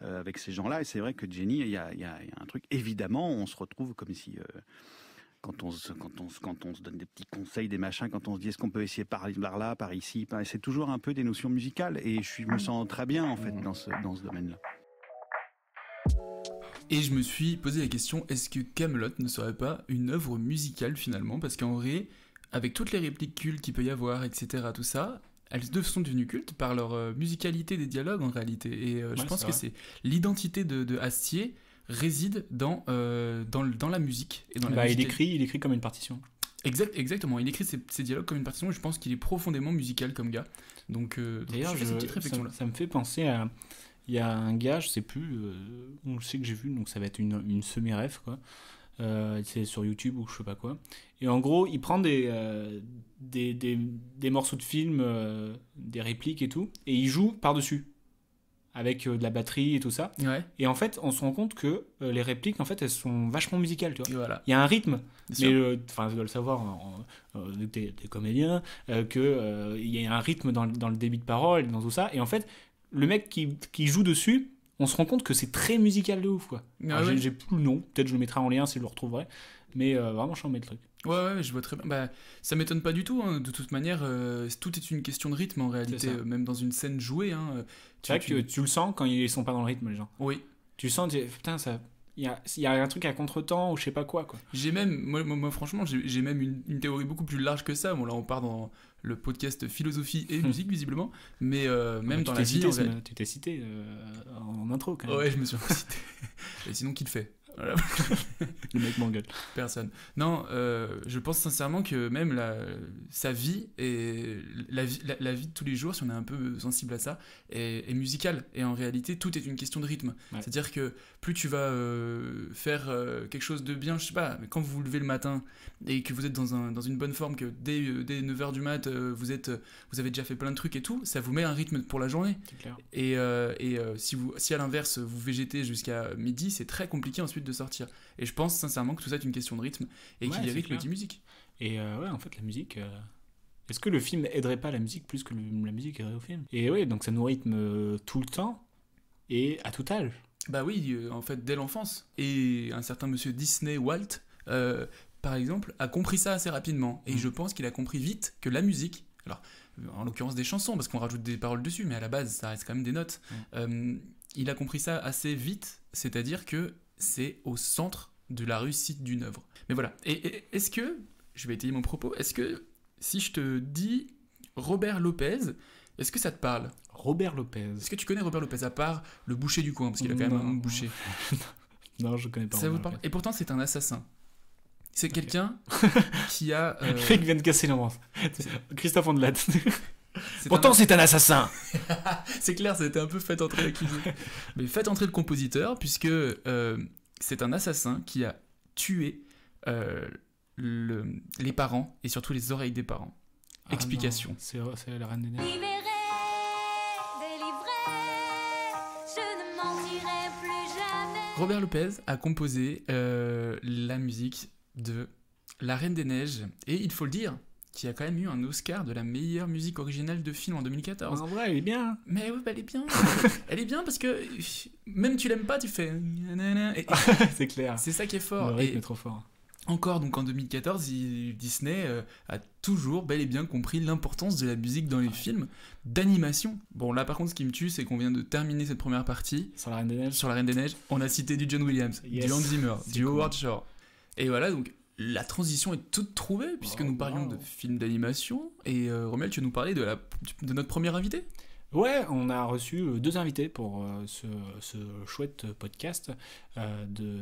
avec ces gens-là, et c'est vrai que Jenny, il y a un truc, évidemment, on se retrouve comme si... Quand on se donne des petits conseils, des machins, quand on se dit est-ce qu'on peut essayer par là, par ici, c'est toujours un peu des notions musicales, et je me sens très bien en fait dans ce domaine-là. Et je me suis posé la question, est-ce que Kaamelott ne serait pas une œuvre musicale finalement ? Parce qu'en vrai, avec toutes les répliques cultes qu'il peut y avoir, etc., tout ça, elles sont devenues cultes par leur musicalité des dialogues en réalité. Et je pense que c'est l'identité de Astier réside dans la musique et dans la il écrit comme une partition. Exactement, il écrit ses dialogues comme une partition, et je pense qu'il est profondément musical comme gars. Donc d'ailleurs, je fais cette petite réflexion là. Ça me fait penser à... Il y a un gars, je sais plus, on sait que j'ai vu, donc ça va être une semi-ref, quoi. C'est sur YouTube ou je sais pas quoi. Et en gros, il prend des morceaux de film, des répliques et tout, et il joue par-dessus. Avec de la batterie et tout ça. Ouais. Et en fait, on se rend compte que les répliques, en fait, elles sont vachement musicales, tu vois. Voilà. Il y a un rythme. Mais enfin, tu dois le savoir, t'es comédien, qu'il y a un rythme dans le débit de parole, dans tout ça. Et en fait, le mec qui joue dessus, on se rend compte que c'est très musical de ouf, quoi. J'ai plus le nom, peut-être je le mettrai en lien si je le retrouverai, mais vraiment je en mets le truc. Ouais, je vois très bien. Bah, ça m'étonne pas du tout, hein. De toute manière, tout est une question de rythme en réalité, même dans une scène jouée. Hein, c'est vrai que tu le sens quand ils sont pas dans le rythme, les gens. Oui. Tu sens, putain, ça... Il y a un truc à contre-temps ou je sais pas quoi. J'ai même, moi franchement, j'ai même une théorie beaucoup plus large que ça. Bon, là, on part dans le podcast philosophie et musique, visiblement. Mais même dans la vie... Tu t'es cité en intro, quand même. Ouais, je me suis cité. Et sinon, qui le fait ? Voilà. Le mec m'engueule. Personne. Non, je pense sincèrement que même sa vie et la vie de tous les jours, si on est un peu sensible à ça, est musicale. Et en réalité, tout est une question de rythme. Ouais. C'est-à-dire que plus tu vas faire quelque chose de bien, je sais pas, quand vous vous levez le matin et que vous êtes dans une bonne forme, que dès 9h du mat, vous avez déjà fait plein de trucs et tout, ça vous met un rythme pour la journée. C'est clair. Et si à l'inverse, vous végétez jusqu'à midi, c'est très compliqué ensuite de sortir. Et je pense sincèrement que tout ça est une question de rythme et qui dit rythme dit musique. Et en fait la musique, est-ce que le film aiderait pas la musique plus que la musique aiderait au film? Et ouais, donc ça nous rythme tout le temps et à tout âge. Bah oui, en fait dès l'enfance. Et un certain monsieur Disney Walt, par exemple, a compris ça assez rapidement. Et je pense qu'il a compris vite que la musique, alors en l'occurrence des chansons parce qu'on rajoute des paroles dessus, mais à la base ça reste quand même des notes. Il a compris ça assez vite, c'est-à-dire que c'est au centre de la réussite d'une œuvre. Mais voilà. Et est-ce que, je vais étayer mon propos, est-ce que si je te dis Robert Lopez, est-ce que ça te parle ? Robert Lopez. Est-ce que tu connais Robert Lopez, à part le boucher du coin, parce qu'il a quand même un boucher. Non, je connais pas. Ça vous parle ? Et pourtant, c'est un assassin. C'est quelqu'un qui a... Le mec vient de casser l'ambiance. Christophe Ondelat. Pourtant, c'est un assassin. C'est clair, ça a été un peu fait entrer l'accusé. Mais faites entrer le compositeur, puisque c'est un assassin qui a tué les parents, et surtout les oreilles des parents. Explication. C'est la Reine des Neiges. Libéré, délivré, je ne mentirai plus jamais. Robert Lopez a composé la musique de La Reine des Neiges, et il faut le dire, qui a quand même eu un Oscar de la meilleure musique originale de film en 2014. En vrai, elle est bien. Mais ouais, elle est bien. Elle est bien parce que même tu l'aimes pas, tu fais... C'est clair. C'est ça qui est fort. Le rythme est trop fort. Encore, donc en 2014, Disney a toujours bel et bien compris l'importance de la musique dans les films d'animation. Bon, là par contre, ce qui me tue, c'est qu'on vient de terminer cette première partie. Sur La Reine des Neiges. Sur La Reine des Neiges, on a cité du John Williams, du Hans Zimmer, du Howard Shore. Et voilà, donc la transition est toute trouvée, puisque nous parlions de films d'animation. Et Romuald, tu veux nous parler de notre premier invité ? Ouais, on a reçu 2 invités pour ce chouette podcast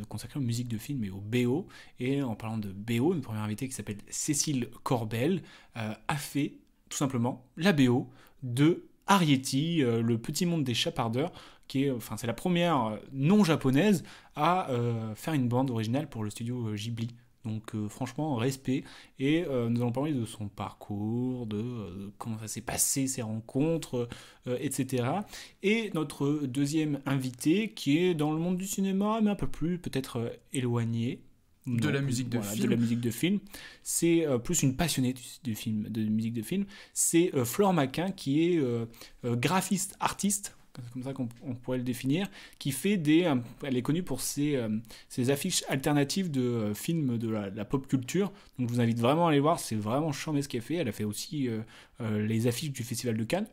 consacré aux musiques de films et au BO. Et en parlant de BO, notre première invitée qui s'appelle Cécile Corbel a fait tout simplement la BO de Arrietty, le petit monde des chapardeurs, c'est la première non japonaise à faire une bande originale pour le studio Ghibli. Donc franchement, respect. Et nous allons parler de son parcours, de comment ça s'est passé, ses rencontres, etc. Et notre deuxième invité, qui est dans le monde du cinéma, mais un peu plus peut-être éloigné. De la musique de film. C'est plus une passionnée de musique de film. C'est Flore Maquin, qui est graphiste artiste, comme ça qu'on pourrait le définir, qui fait elle est connue pour ses affiches alternatives de films de la pop culture. Donc je vous invite vraiment à aller voir, c'est vraiment chambé ce qu'elle fait. Elle a fait aussi les affiches du Festival de Cannes.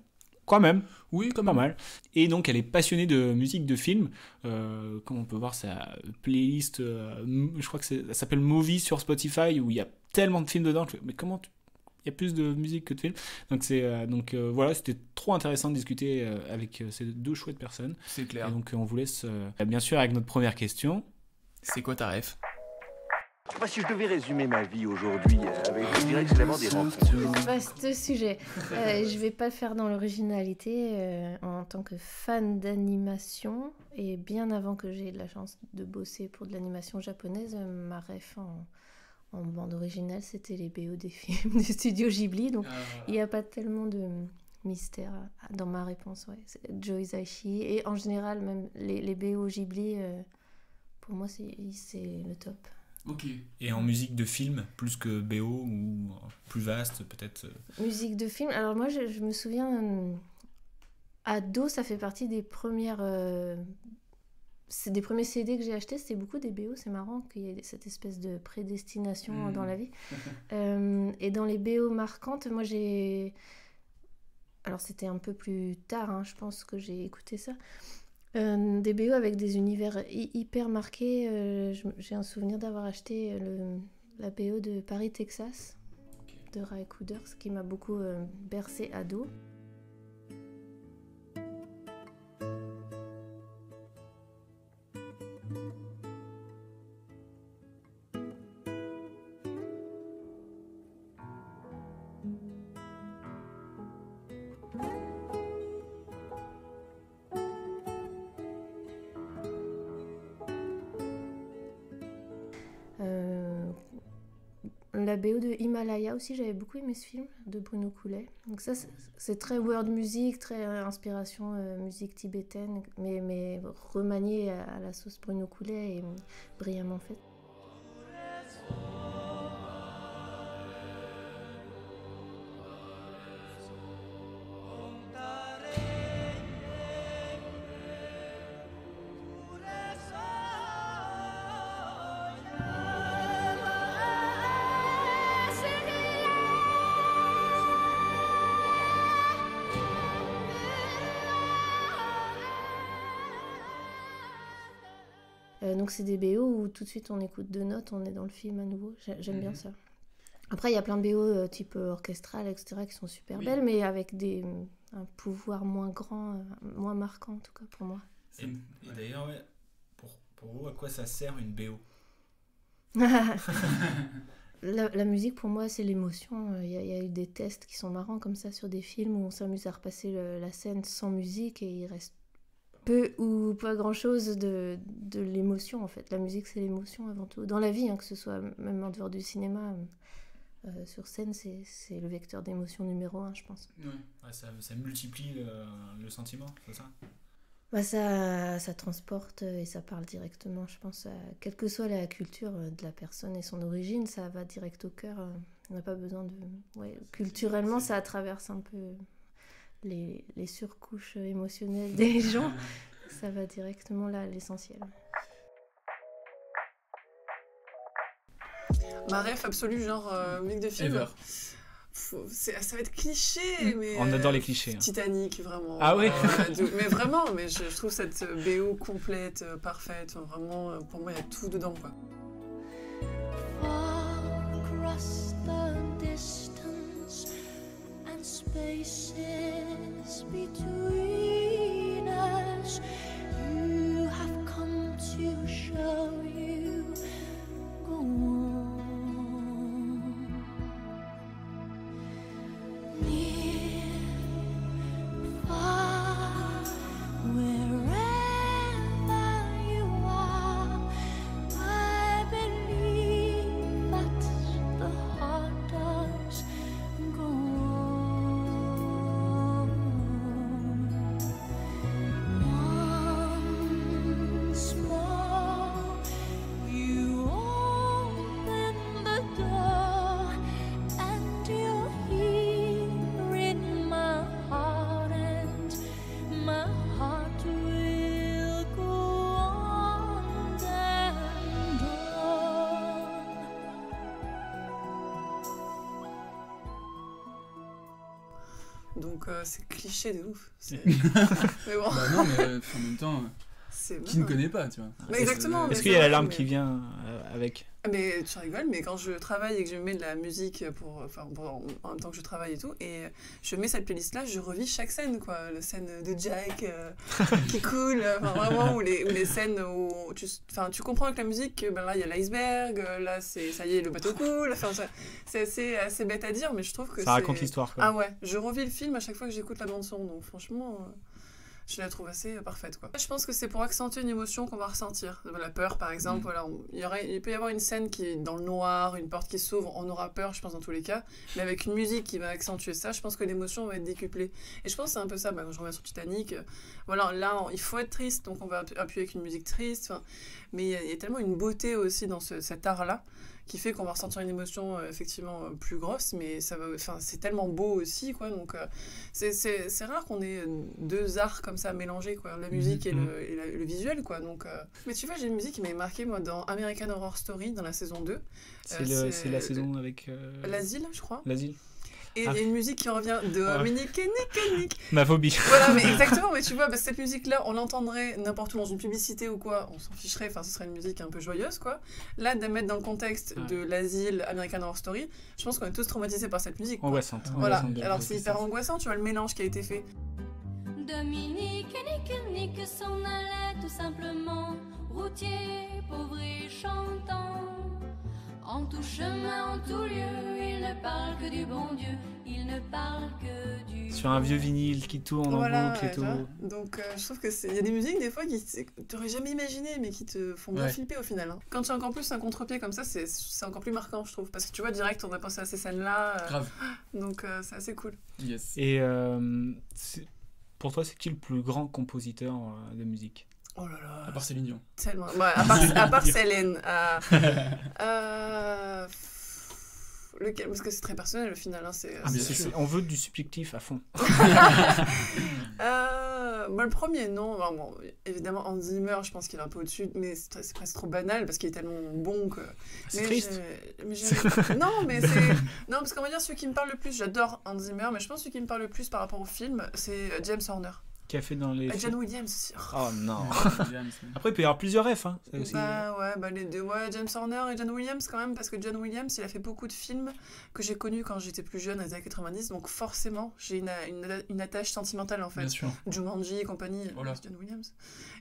Quand même. Oui, pas mal. Et donc elle est passionnée de musique de film. Comme on peut voir sa playlist, je crois que ça s'appelle Movie sur Spotify, où il y a tellement de films dedans. Mais comment il y a plus de musique que de films. Donc voilà, c'était trop intéressant de discuter avec ces 2 chouettes personnes. C'est clair. Et donc on vous laisse bien sûr avec notre première question. C'est quoi ta ref ? Si je devais résumer ma vie aujourd'hui, je dirais que c'est d'abord des rencontres. Vaste sujet. Je vais pas le faire dans l'originalité. En tant que fan d'animation, et bien avant que j'ai la chance de bosser pour de l'animation japonaise, ma ref en bande originale, c'était les BO des films du studio Ghibli. Donc il n'y a pas tellement de mystère dans ma réponse. Ouais. C'est Joe Hisaishi. Et en général, même les BO Ghibli, pour moi, c'est le top. Ok. Et en musique de film, plus que BO ou plus vaste peut-être Musique de film, alors moi je me souviens ado, ça fait partie des premières... c'est des premiers CD que j'ai achetés, c'était beaucoup des BO, c'est marrant qu'il y ait cette espèce de prédestination dans la vie. Et dans les BO marquantes, moi j'ai... Alors c'était un peu plus tard, hein, je pense que j'ai écouté ça. Des BO avec des univers hyper marqués. J'ai un souvenir d'avoir acheté la BO de Paris, Texas, de Ray Cooders, qui m'a beaucoup bercé ado. La BO de Himalaya aussi, j'avais beaucoup aimé ce film de Bruno Coulet. Donc ça, c'est très world music, très inspiration musique tibétaine, mais remanié à la sauce Bruno Coulet et brillamment fait. Donc c'est des BO où tout de suite on écoute 2 notes, on est dans le film à nouveau. J'aime bien ça. Après il y a plein de BO type orchestral, etc. qui sont super belles, mais avec un pouvoir moins grand, moins marquant en tout cas pour moi. Et d'ailleurs, pour vous, à quoi ça sert une BO? La musique pour moi c'est l'émotion. Il y a eu des tests qui sont marrants comme ça sur des films où on s'amuse à repasser la scène sans musique et il reste peu ou pas grand chose de l'émotion en fait. La musique c'est l'émotion avant tout. Dans la vie, hein, que ce soit même en dehors du cinéma, sur scène c'est le vecteur d'émotion numéro 1 je pense. Ouais, ça multiplie le sentiment, c'est ça? Bah ça transporte et ça parle directement, je pense, quelle que soit la culture de la personne et son origine, ça va direct au cœur. On n'a pas besoin de... Ouais, culturellement, ça traverse un peu les surcouches émotionnelles des gens. Ça va directement là, à l'essentiel. Ma ref absolue, genre musique de film. Ça va être cliché, mais... On adore les clichés. Titanic, vraiment. Ah oui. Mais vraiment, mais je trouve cette BO complète, parfaite. Vraiment, pour moi, il y a tout dedans, quoi. Across the distance and spaces between us, you have come to show you go on. Donc c'est cliché de ouf. Mais bon. Bah non, mais en même temps, qui ne connaît pas, tu vois. Mais exactement. Est-ce qu'il y a la larme qui vient avec? Mais tu rigoles, mais quand je travaille et que je mets de la musique en même temps que je travaille et tout, et je mets cette playlist-là, je revis chaque scène, quoi. La scène de Jack qui coule, vraiment, ou les scènes où tu comprends avec la musique, ben là il y a l'iceberg, là ça y est, le bateau coule, c'est assez bête à dire, mais je trouve que ça raconte l'histoire, quoi. Ah ouais, je revis le film à chaque fois que j'écoute la bande-son, donc franchement... je la trouve assez parfaite, quoi. Je pense que c'est pour accentuer une émotion qu'on va ressentir. La peur, par exemple, voilà, il peut y avoir une scène qui est dans le noir, une porte qui s'ouvre, on aura peur, je pense, dans tous les cas, mais avec une musique qui va accentuer ça, je pense que l'émotion va être décuplée. Et je pense que c'est un peu ça, quand je reviens sur Titanic, voilà, là, il faut être triste, donc on va appuyer avec une musique triste, mais il y a tellement une beauté aussi dans cet art-là, qui fait qu'on va ressentir une émotion effectivement plus grosse, mais c'est tellement beau aussi, quoi. Donc c'est rare qu'on ait deux arts comme ça mélangés, quoi, la musique et le visuel, quoi. Donc mais tu vois, j'ai une musique qui m'a marqué, moi, dans American Horror Story, dans la saison 2. C'est la saison avec l'asile, je crois. L'asile. Et il y a une musique qui revient de Dominique et Nick. Ma phobie. Voilà, mais exactement, mais tu vois, cette musique-là, on l'entendrait n'importe où dans une publicité ou quoi, on s'en ficherait, ce serait une musique un peu joyeuse, quoi. Là, de mettre dans le contexte de l'asile, American Horror Story, je pense qu'on est tous traumatisés par cette musique. Angoissante. Voilà, alors c'est hyper angoissant, tu vois, le mélange qui a été fait. Dominique et Nick s'en allaient tout simplement, routier, pauvre et chantant. En tout chemin, en tout lieu, il ne parle que du bon Dieu, il ne parle que du... Sur un vieux vinyle qui tourne en boucle et tout. Donc je trouve que y a des musiques des fois qui t'aurais jamais imaginé, mais qui te font bien flipper au final. Hein. Quand tu as encore plus un contre-pied comme ça, c'est encore plus marquant, je trouve. Parce que tu vois, direct, on va penser à ces scènes-là. Grave. Donc c'est assez cool. Yes. Et pour toi, c'est qui le plus grand compositeur de musique ? Oh là là. À part Céline Dion. Tellement. Ouais, à part Céline. Lequel, parce que c'est très personnel au final. Hein, on veut du subjectif à fond. Le premier, non. Alors, bon, évidemment, Hans Zimmer, je pense qu'il est un peu au-dessus, mais c'est presque trop banal parce qu'il est tellement bon que. C'est triste. Non, mais c'est. Non, parce qu'on va dire celui qui me parle le plus. J'adore Hans Zimmer, mais je pense que celui qui me parle le plus par rapport au film, c'est James Horner. Qui a fait dans les... John Williams aussi. Oh non. Après, il peut y avoir plusieurs refs. Hein, aussi. Les deux. Ouais, James Horner et John Williams quand même, parce que John Williams, il a fait beaucoup de films que j'ai connus quand j'étais plus jeune, dans les années 90, donc forcément, j'ai une attache sentimentale en fait. Bien sûr. Jumanji et compagnie, voilà. John Williams.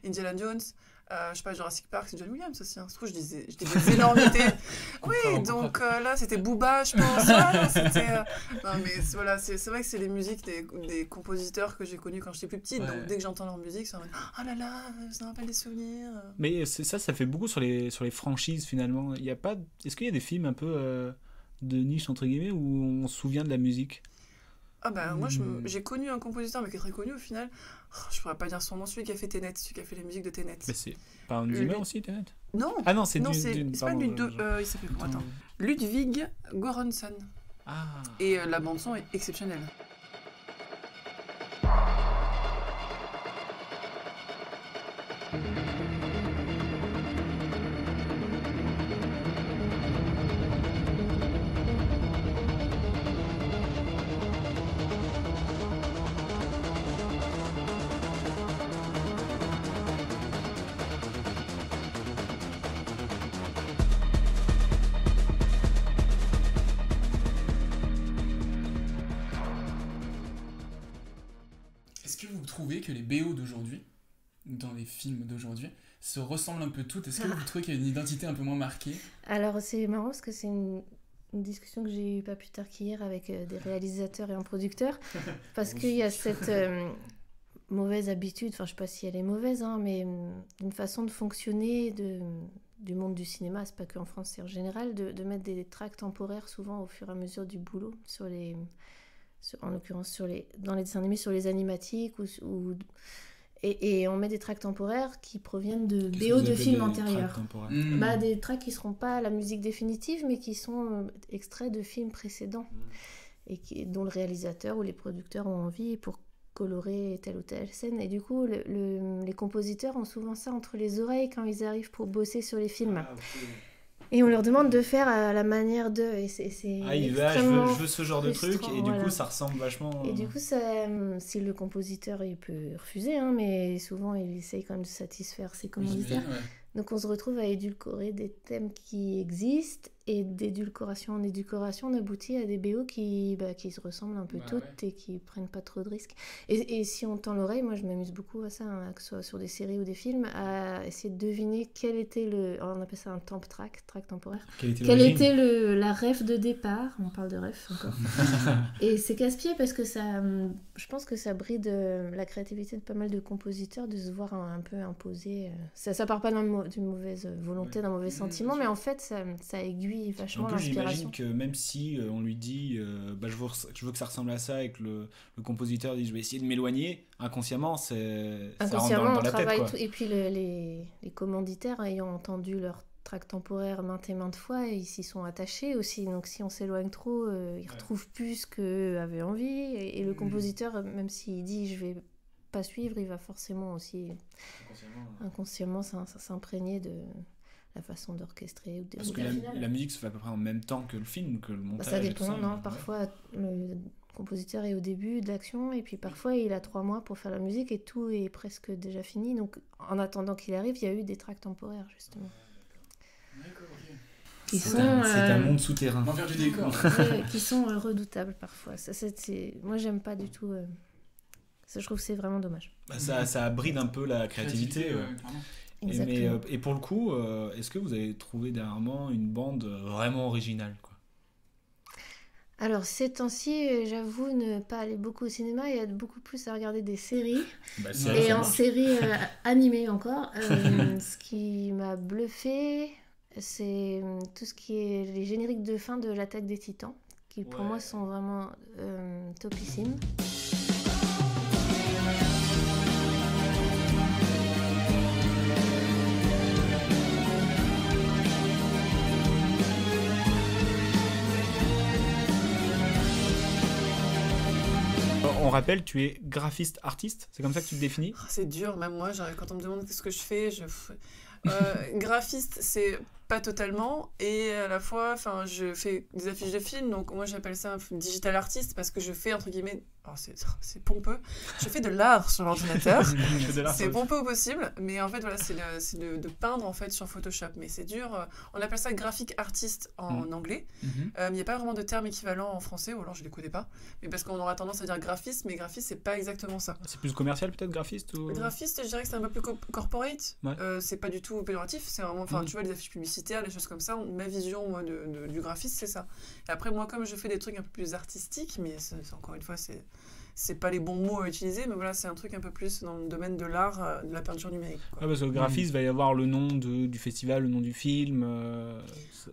Indiana Jones, je sais pas, Jurassic Park, c'est John Williams aussi. Hein. Je disais des énormités. Oui, donc là, c'était Booba, je pense. Voilà, c'était, non, mais voilà, c'est vrai que c'est les musiques des compositeurs que j'ai connus quand j'étais plus petite. Ouais. Donc dès que j'entends leur musique, ça me dit oh là là, ça me rappelle des souvenirs. Mais ça fait beaucoup sur les franchises finalement. Est-ce qu'il y a des films un peu de niche entre guillemets où on se souvient de la musique? Ah bah moi j'ai connu un compositeur mais qui est très connu au final. Je pourrais pas dire son nom, celui qui a fait Tenet, celui qui a fait les musiques de Tenet. Mais c'est pas un Zimmer aussi Tenet? Non. Ah non, c'est pas lui il s'appelle comment? Attends. Ludwig Göransson. Ah. Et la bande son est exceptionnelle. Est-ce que vous trouvez que les BO d'aujourd'hui, dans les films d'aujourd'hui, se ressemblent un peu toutes? Est-ce que vous trouvez qu'il y a une identité un peu moins marquée? Alors c'est marrant parce que c'est une discussion que j'ai eue pas plus tard qu'hier avec des réalisateurs et un producteur, parce qu'il y a cette mauvaise habitude, enfin je sais pas si elle est mauvaise, hein, mais une façon de fonctionner du monde du cinéma, c'est pas qu'en France, c'est en général, de mettre des tracks temporaires souvent au fur et à mesure du boulot, en l'occurrence dans les dessins animés, sur les animatiques, et on met des tracks temporaires qui proviennent de BO de films antérieurs. Des tracks qui ne seront pas la musique définitive, mais qui sont extraits de films précédents, et dont le réalisateur ou les producteurs ont envie pour colorer telle ou telle scène. Et du coup, les compositeurs ont souvent ça entre les oreilles quand ils arrivent pour bosser sur les films. Et on leur demande de faire à la manière d'eux. Et c'est je veux ce genre de truc, et du coup, ça ressemble vachement... Et du coup, si le compositeur, il peut refuser, hein, mais souvent, il essaye quand même de satisfaire ses commanditaires. Ouais. Donc, on se retrouve à édulcorer des thèmes qui existent, et d'édulcoration en édulcoration, on aboutit à des BO qui se ressemblent un peu toutes et qui prennent pas trop de risques. Et si on tend l'oreille, moi je m'amuse beaucoup à ça, hein, que ce soit sur des séries ou des films, à essayer de deviner quel était on appelle ça un temp track temporaire. Quelle était la ref de départ, on parle de ref encore. Et c'est casse-pied parce que ça je pense que ça bride la créativité de pas mal de compositeurs de se voir un peu imposer. Ça part pas d'une mauvaise volonté, d'un mauvais sentiment, mais en fait, ça aiguille vachement l'inspiration. J'imagine que même si on lui dit je veux que ça ressemble à ça et que le compositeur dit je vais essayer de m'éloigner, inconsciemment, ça rentre dans la tête. Quoi. Et puis les commanditaires ayant entendu leur track temporaire maintes et maintes fois, ils s'y sont attachés aussi, donc si on s'éloigne trop, ils retrouvent plus ce qu'eux avaient envie, et le compositeur, même s'il dit je vais pas suivre, il va forcément aussi inconsciemment s'imprégner de la façon d'orchestrer. Parce que la musique se fait à peu près en même temps que le film, que le montage. Ça dépend, non, parfois le compositeur est au début de l'action, et puis parfois il a 3 mois pour faire la musique et tout est presque déjà fini, donc en attendant qu'il arrive, il y a eu des tracks temporaires justement. C'est un monde souterrain. L'envers du décor. Qui sont redoutables parfois. Moi, j'aime pas du tout. Ça, je trouve que c'est vraiment dommage. Ça bride un peu la créativité. Et pour le coup, est-ce que vous avez trouvé dernièrement une bande vraiment originale, quoi ? Alors, ces temps-ci, j'avoue ne pas aller beaucoup au cinéma et être beaucoup plus à regarder des séries. Et en séries animées encore. Ce qui m'a bluffé, c'est tout ce qui est les génériques de fin de l'Attaque des Titans, qui pour moi sont vraiment topissimes. On rappelle, tu es graphiste artiste, c'est comme ça que tu te définis ? C'est dur, même moi, quand on me demande ce que je fais, graphiste, c'est pas totalement, et à la fois, je fais des affiches de films, donc moi j'appelle ça un digital artiste parce que je fais entre guillemets, c'est pompeux, je fais de l'art sur l'ordinateur, c'est pompeux au possible, mais en fait voilà, c'est de peindre en fait sur Photoshop, mais c'est dur. On appelle ça graphic artist en anglais. Il n'y a pas vraiment de terme équivalent en français, ou alors je ne les connais pas, mais parce qu'on aura tendance à dire graphiste, mais graphiste c'est pas exactement ça. C'est plus commercial peut-être, graphiste ou... Graphiste, je dirais que c'est un peu plus corporate. C'est pas du tout péjoratif, c'est vraiment, tu vois, les affiches publicitaires, les choses comme ça, ma vision moi du graphiste c'est ça. Et après moi, comme je fais des trucs un peu plus artistiques, mais encore une fois c'est pas les bons mots à utiliser, mais voilà, c'est un truc un peu plus dans le domaine de l'art, de la peinture numérique, quoi. Parce que le graphiste va y avoir le nom du festival, le nom du film.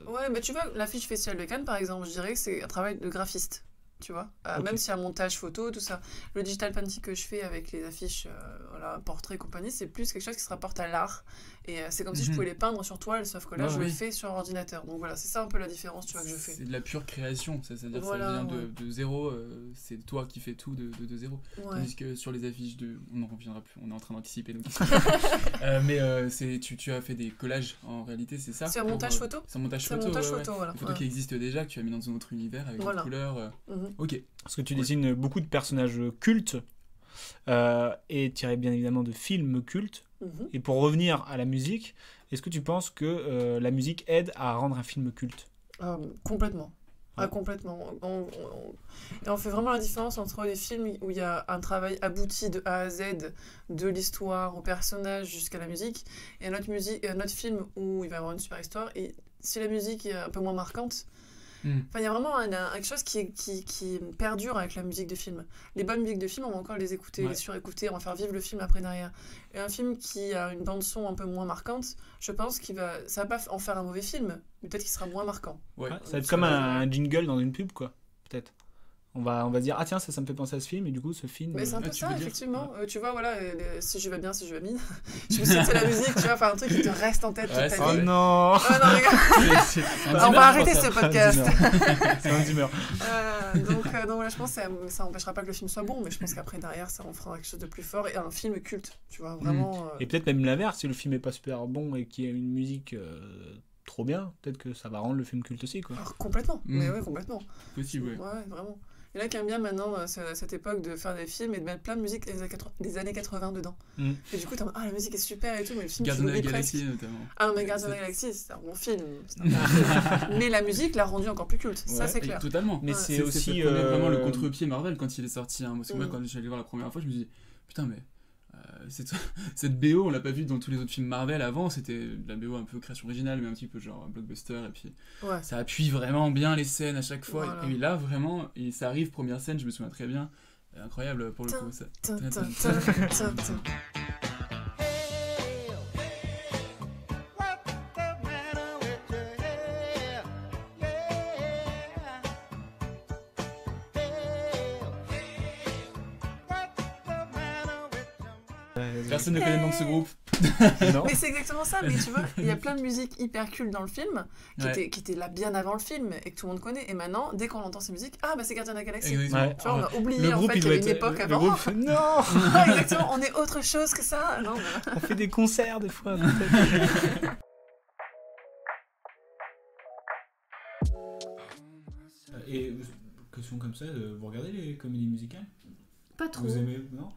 Ouais, mais tu vois, l'affiche Festival de Cannes par exemple, je dirais que c'est un travail de graphiste. Tu vois, même s'il y a un montage photo, tout ça. Le digital painting que je fais avec les affiches, portraits et compagnie, c'est plus quelque chose qui se rapporte à l'art. Et c'est comme si je pouvais les peindre sur toile, sauf que là, je les fais sur ordinateur. Donc voilà, c'est ça un peu la différence, tu vois, que je fais. C'est de la pure création, c'est-à-dire que ça vient de zéro, c'est toi qui fais tout de zéro. Tandis que sur les affiches on en reviendra plus, on est en train d'anticiper. Donc... mais tu as fait des collages en réalité, c'est ça ? C'est un montage photo. C'est un montage photo, voilà. Une photo qui existe déjà, que tu as mis dans un autre univers avec des couleurs. Ok. Parce que tu dessines beaucoup de personnages cultes et tirés bien évidemment de films cultes. Et pour revenir à la musique, est-ce que tu penses que la musique aide à rendre un film culte ? Complètement. Complètement. On fait vraiment la différence entre les films où il y a un travail abouti de A à Z, de l'histoire au personnage jusqu'à la musique, et un autre film où il va y avoir une super histoire, et si la musique est un peu moins marquante, il y a vraiment quelque chose qui perdure avec la musique de film. Les bonnes musiques de film, on va encore les écouter, les surécouter, on va faire vivre le film après derrière. Et un film qui a une bande-son un peu moins marquante, je pense ça va pas en faire un mauvais film, mais peut-être qu'il sera moins marquant. Ça va être comme un jingle dans une pub, quoi, peut-être. On va dire, ah tiens, ça me fait penser à ce film, et du coup, ce film... Mais c'est un peu ça, effectivement. Tu vois, voilà, si je vais bien, si je vais mine, je me suis dit, c'est la musique, tu vois, enfin, un truc qui te reste en tête toute ta vie. Oh non. Non, regarde. On va arrêter ce podcast. C'est un d'humeur. Donc voilà, je pense que ça n'empêchera pas que le film soit bon, mais je pense qu'après, derrière, ça en fera quelque chose de plus fort, et un film culte, tu vois, vraiment... Et peut-être même l'inverse, si le film n'est pas super bon et qu'il y a une musique... trop bien, peut-être que ça va rendre le film culte aussi, quoi. Alors, complètement, mais ouais, complètement. Possible, ouais. Ouais, vraiment. Il y en a qui aiment bien maintenant, à cette époque, de faire des films et de mettre plein de musique des années 80 dedans. Et du coup, t'es en mode, la musique est super et tout, mais le film, Gardien de la Galaxie, notamment. Ah non, mais Gardien de la Galaxie, c'est un bon film. Mais la musique l'a rendu encore plus culte, ça c'est clair. Totalement. Mais c'est aussi... vraiment le contre-pied Marvel quand il est sorti. Parce que moi, quand j'allais voir la première fois, je me dis, putain, mais... cette BO on l'a pas vu dans tous les autres films Marvel avant, c'était la BO un peu création originale mais un petit peu genre blockbuster, et puis ça appuie vraiment bien les scènes à chaque fois, et là vraiment ça arrive, première scène je me souviens très bien, Incroyable pour le coup. Ça. Personne ne connaît le nom de ce groupe. Non. Mais c'est exactement ça, mais tu vois, il y a plein de musiques hyper cultes dans le film qui étaient là bien avant le film et que tout le monde connaît. Et maintenant, dès qu'on entend ces musiques, bah c'est Gardiens de la Galaxie. Ouais. Tu vois, on a oublié en fait qu'il y avait une époque avant. Groupe, non. Exactement, on est autre chose que ça. Non, on fait des concerts des fois. Et question comme ça, vous regardez les comédies musicales ? Pas trop. Vous aimez, non ?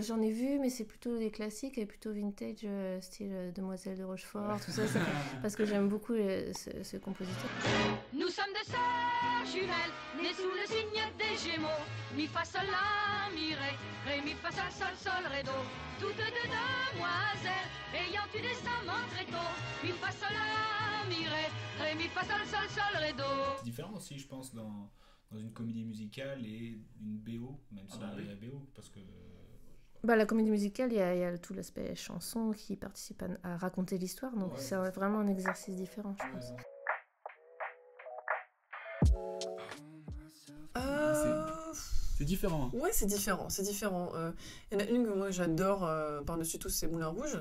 J'en ai vu, mais c'est plutôt des classiques et plutôt vintage, style Demoiselle de Rochefort, tout ça, parce que j'aime beaucoup ce compositeur. Nous sommes des sœurs jumelles, nées sous le signe des Gémeaux. Mi fa sol la mi ré, mi fa sol sol sol ré do. Toutes deux demoiselles, ayant eu des amants très tôt. Mi fa sol la mi ré, mi fa sol sol sol ré do. C'est différent aussi, je pense, dans une comédie musicale et une BO, même si il y a la BO, parce que... la comédie musicale, il y a tout l'aspect chanson qui participe à raconter l'histoire, donc c'est vraiment un exercice différent, je pense. C'est différent. Ouais, c'est différent. Il y en a une que moi j'adore par-dessus tout, c'est Moulin Rouge.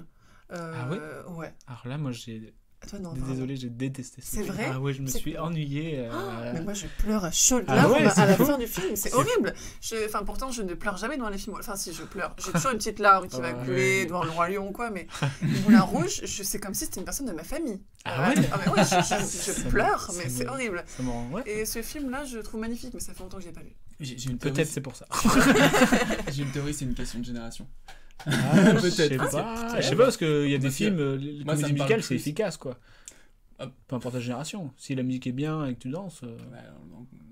Ah oui ? Ouais. Alors là, moi j'ai... Toi, non, désolé, j'ai détesté ça. C'est vrai ? Ah ouais, je me suis ennuyée. Mais moi, je pleure à chaudes larmes à la fin du film. C'est horrible. Pourtant, je ne pleure jamais devant les films. Enfin, si, je pleure. J'ai toujours une petite larme qui va couler devant le Roi Lion ou quoi. Mais Moulin Rouge, c'est comme si c'était une personne de ma famille. Je pleure, mais c'est horrible. Et ce film-là, je le trouve magnifique, mais ça fait longtemps que je l'ai pas vu. Peut-être c'est pour ça. J'ai une théorie, c'est une question de génération. Peut-être. Je sais pas parce qu'il y a des films, les comédies musicales, c'est efficace quoi. Peu importe la génération. Si la musique est bien et que tu danses.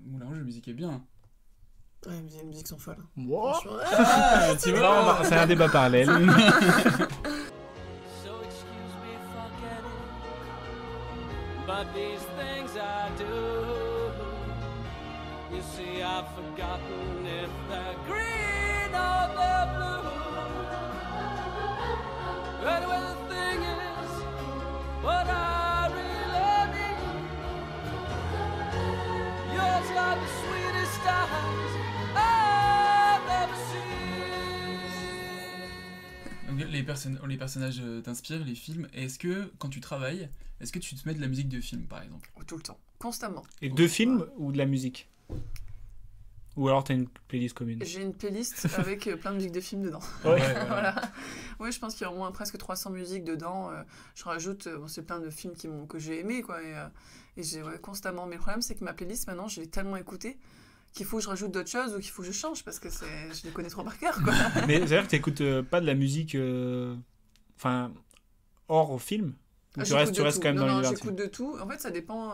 Moulin Rouge, la musique est bien. Ouais, les musiques sont folles. Wow. Tu vois, c'est un débat parallèle. But these things I do, you see, I've forgotten if they're green or they're blue. Anyway, the thing is, what I really need, yours are the sweetest eyes I've ever seen. Donc, les personnages t'inspirent, les films. Et est-ce que, quand tu travailles, est-ce que tu te mets de la musique de film, par exemple ? Tout le temps, constamment. Et de films ou de la musique ? Ou alors t'as une playlist commune ? J'ai une playlist avec plein de musiques de films dedans. Voilà. Ouais, je pense qu'il y a au moins presque 300 musiques dedans. Je rajoute, c'est plein de films que j'ai aimés, quoi. Et j'ai constamment. Mais le problème, c'est que ma playlist, maintenant, je l'ai tellement écoutée qu'il faut que je rajoute d'autres choses ou qu'il faut que je change parce que je les connais trop par cœur, quoi. Mais c'est-à-dire que t'écoutes pas de la musique hors film ? Tu restes quand même dans l'univers. Non, j'écoute de tout. En fait, ça dépend.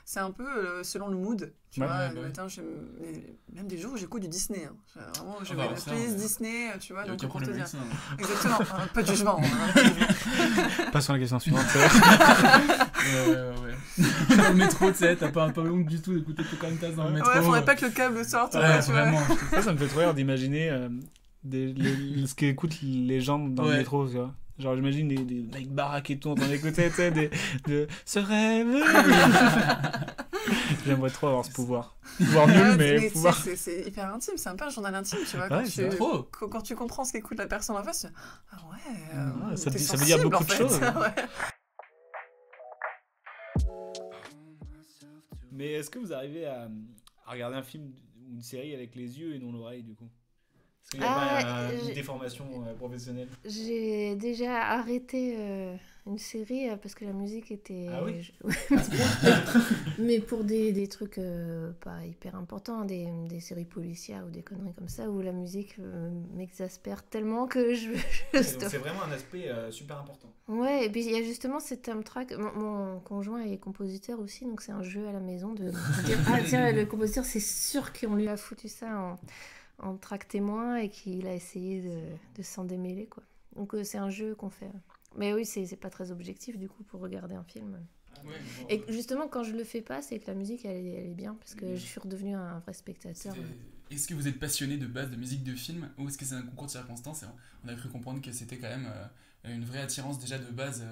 C'est un peu selon le mood. Tu vois, le matin, même des jours où j'écoute du Disney. Vraiment, j'ai une playlist Disney, tu vois. Donc, pour te dire. Exactement. Pas de jugement. Passons à la question suivante. Dans le métro, tu sais, t'as pas honte du tout d'écouter Pocahontas dans le métro. Ouais, faudrait pas que le câble sorte. Ouais, vraiment. Ça me fait trop rire d'imaginer ce qu'écoutent les gens dans le métro, tu vois. Genre, j'imagine des mecs baraques et tout en train d'écouter, tu sais, de ce rêve. J'aimerais trop avoir ce pouvoir. Pouvoir nul, mais pouvoir. C'est hyper intime, c'est un peu un journal intime, tu vois. Quand tu comprends ce qu'écoute la personne en face, tu dis, ça veut dire beaucoup de choses. Mais est-ce que vous arrivez à regarder un film ou une série avec les yeux et non l'oreille, du coup ? Est-ce qu'il y a pas une déformation professionnelle ? J'ai déjà arrêté une série parce que la musique était... Ah oui. Mais pour des trucs pas hyper importants, des séries policières ou des conneries comme ça, où la musique m'exaspère tellement que je stoppe. C'est vraiment un aspect super important. Ouais, et puis il y a justement cette track. Mon conjoint est compositeur aussi, donc c'est un jeu à la maison de dire « Ah tiens, le compositeur, c'est sûr qu'on lui a foutu ça en track témoin et qu'il a essayé de s'en démêler, quoi. Donc c'est un jeu qu'on fait. Mais oui, c'est pas très objectif du coup pour regarder un film. Ouais, bon, Et justement, quand je le fais pas, c'est que la musique, elle est bien, parce que je suis redevenue un vrai spectateur. Est-ce que vous êtes passionné de base de musique de film, ou est-ce que c'est un concours de circonstances? On a cru comprendre que c'était quand même une vraie attirance déjà de base,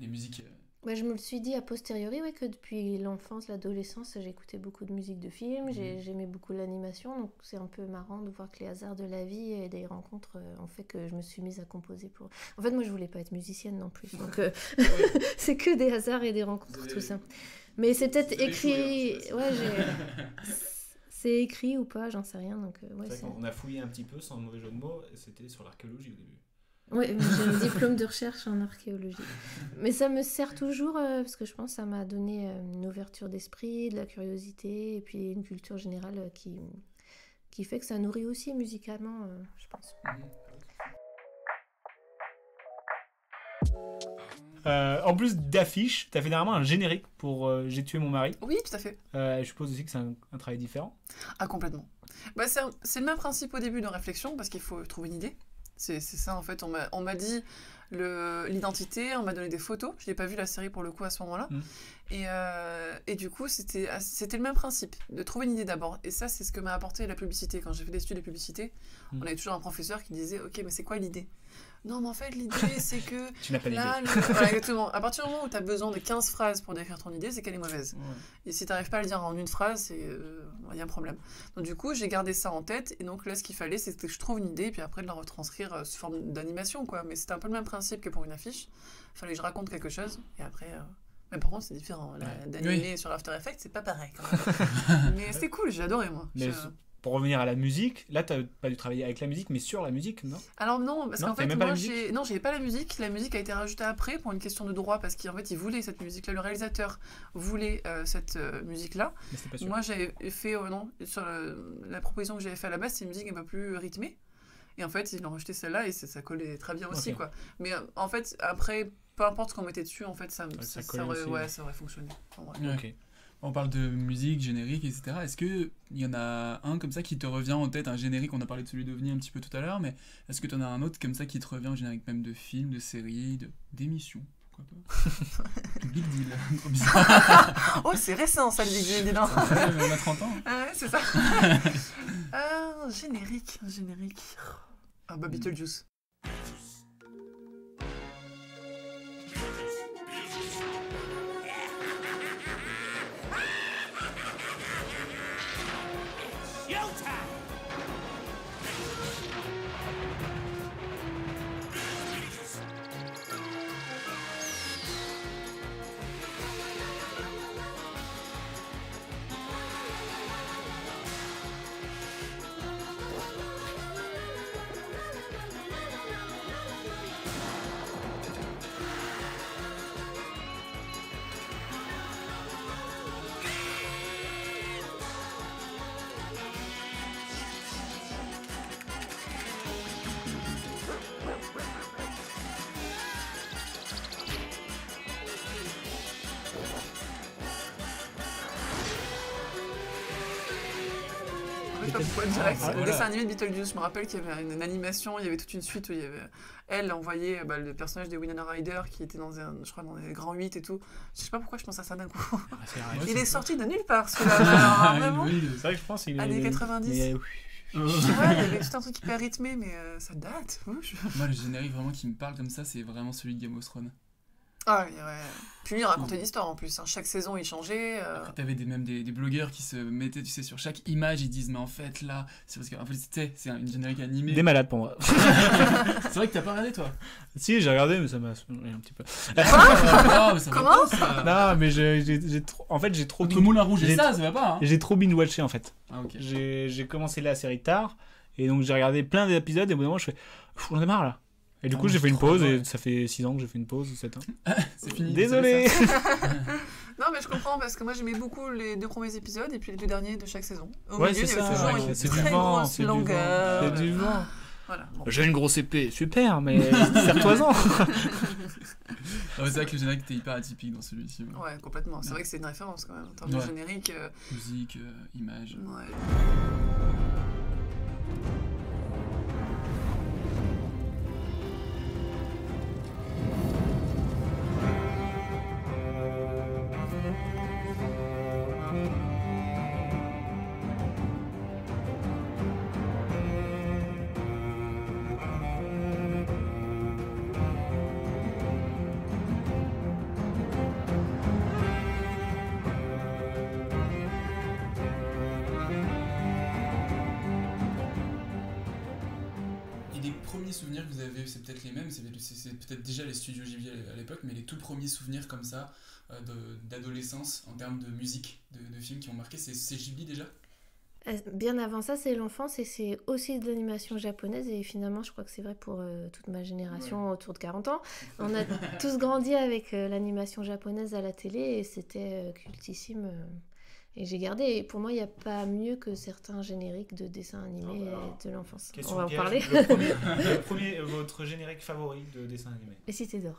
les musiques. Je me le suis dit a posteriori, que depuis l'enfance, l'adolescence, j'écoutais beaucoup de musique de film, j'aimais beaucoup l'animation, donc c'est un peu marrant de voir que les hasards de la vie et des rencontres ont fait que je me suis mise à composer pour... En fait, moi, je voulais pas être musicienne non plus, donc c'est que des hasards et des rencontres, tout ça. Mais c'est peut-être écrit... C'est écrit ou pas, j'en sais rien, donc... On a fouillé un petit peu, sans mauvais jeu de mots, et c'était sur l'archéologie au début. Oui, j'ai un diplôme de recherche en archéologie. Mais ça me sert toujours, parce que je pense que ça m'a donné une ouverture d'esprit, de la curiosité, et puis une culture générale qui fait que ça nourrit aussi musicalement, je pense. En plus d'affiches, tu as fait dernièrement un générique pour J'ai tué mon mari. Oui, tout à fait. Je suppose aussi que c'est un travail différent. Ah, complètement. C'est le même principe au début de réflexion, parce qu'il faut trouver une idée. C'est ça en fait, on m'a dit l'identité, on m'a donné des photos, je n'ai pas vu la série pour le coup à ce moment-là, et du coup c'était le même principe, de trouver une idée d'abord, et ça c'est ce que m'a apporté la publicité. Quand j'ai fait des études de publicité, on avait toujours un professeur qui disait ok, mais c'est quoi l'idée? Non, mais en fait, l'idée, c'est que... Tu n'as pas l'idée. Voilà, exactement. À partir du moment où tu as besoin de 15 phrases pour décrire ton idée, c'est qu'elle est mauvaise. Ouais. Et si tu n'arrives pas à le dire en une phrase, il y a un problème. Donc du coup, j'ai gardé ça en tête. Et donc là, ce qu'il fallait, c'était que je trouve une idée et puis après de la retranscrire sous forme d'animation, quoi. Mais c'était un peu le même principe que pour une affiche. Il fallait que je raconte quelque chose. Et après... Mais par contre, c'est différent. D'animer sur After Effects, c'est pas pareil. Quand même. Mais c'était cool, j'ai adoré, moi. Mais pour revenir à la musique, là, tu n'as pas dû travailler avec la musique, mais sur la musique, non? Alors non, parce qu'en fait, moi, j'avais pas la musique. La musique a été rajoutée après pour une question de droit, parce qu'en fait, il voulait cette musique-là. Le réalisateur voulait cette musique-là. Mais c'était pas sûr. Moi, j'avais fait, sur la proposition que j'avais faite à la base, c'est une musique un peu plus rythmée. Et en fait, ils ont rajouté celle-là et ça collait très bien aussi, quoi. Mais en fait, après, peu importe ce qu'on mettait dessus, en fait, ça aurait fonctionné. Ok. On parle de musique, générique, etc. Est-ce qu'il y en a un comme ça qui te revient en tête, un générique? On a parlé de celui d'OVNI un petit peu tout à l'heure, mais est-ce que tu en as un autre comme ça qui te revient, un générique même de films, de séries, d'émissions? Pourquoi pas? Big Deal, trop bizarre. Oh, c'est récent ça, le Big Deal, dis donc. On a 30 ans. Ouais, c'est ça. Générique. Beetlejuice. Le dessin animé de Beetlejuice, je me rappelle qu'il y avait une animation, il y avait toute une suite où il y avait elle envoyait le personnage de Winona Ryder qui était dans je crois dans les grands 8 et tout. Je sais pas pourquoi je pense à ça d'un coup. Il est sorti de nulle part celui-là. Vraiment. C'est vrai que je pense qu'il est années 90. Il y avait tout un truc hyper rythmé, mais ça date. Moi, le générique vraiment qui me parle comme ça, c'est vraiment celui de Game of Thrones. Ah ouais. Puis il racontait une histoire en plus. Chaque saison, il changeait. Après, t'avais même des blogueurs qui se mettaient, tu sais, sur chaque image, ils disent, mais en fait, là, c'est parce qu'en fait, c'est une générique animée. Des malades pour moi. C'est vrai que t'as pas regardé, toi? Si, j'ai regardé, mais ça m'a un petit peu. Comment ça? Non, mais j'ai trop. En fait, j'ai trop. Entre Moulin Rouge et ça va pas. Hein. J'ai trop binge-watché, en fait. Ah, ok. J'ai commencé la série tard, et donc j'ai regardé plein d'épisodes, et au bout d'un moment, je fais, j'en ai marre là. Et du coup, j'ai fait une pause, et ça fait 6 ans que j'ai fait une pause, 7 ans. C'est fini. Désolé. Non, mais je comprends, parce que moi, j'aimais beaucoup les 2 premiers épisodes, et puis les 2 derniers de chaque saison. Au milieu, il y avait toujours une très grosse longueur. C'est du vent. Voilà. Bon. J'ai une grosse épée, super, mais serre-toi-en. C'est vrai que le générique était hyper atypique dans celui-ci. Ouais, complètement. C'est vrai que c'est une référence, quand même, en termes de générique. Musique, image. Ouais. souvenirs que vous avez, c'est peut-être les mêmes, c'est peut-être déjà les studios Ghibli à l'époque, mais les tout premiers souvenirs comme ça d'adolescence en termes de musique, de films qui ont marqué, c'est Ghibli déjà? Bien avant ça, c'est l'enfance et c'est aussi de l'animation japonaise. Et finalement, je crois que c'est vrai pour toute ma génération autour de 40 ans. On a tous grandi avec l'animation japonaise à la télé et c'était cultissime. Et j'ai gardé. Et pour moi, il n'y a pas mieux que certains génériques de dessins animés de l'enfance. On va en parler. Le premier, votre générique favori de dessin animé? Les Cités d'Or.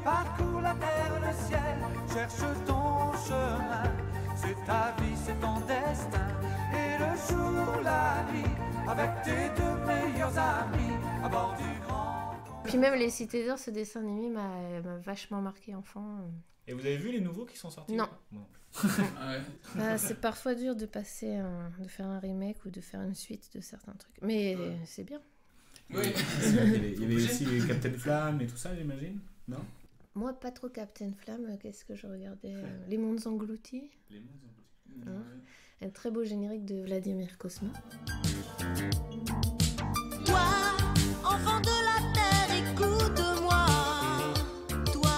Parcours la terre, le ciel, cherche ton chemin. C'est ta vie, c'est ton destin. Et le jour, la nuit, avec tes deux meilleurs amis, à bord du grand. Puis même Les Cités d'Or, ce dessin animé m'a vachement marqué enfant. Et vous avez vu les nouveaux qui sont sortis? Non. C'est parfois dur de de faire un remake ou de faire une suite de certains trucs. Mais c'est bien. Oui. Il y avait aussi les Captain Flamme et tout ça, j'imagine? Non? Moi, pas trop Captain Flamme. Qu'est-ce que je regardais? Les Mondes Engloutis. Les Mondes Engloutis. Un très beau générique de Vladimir Cosma. Toi, enfant de la terre, écoute-moi. Toi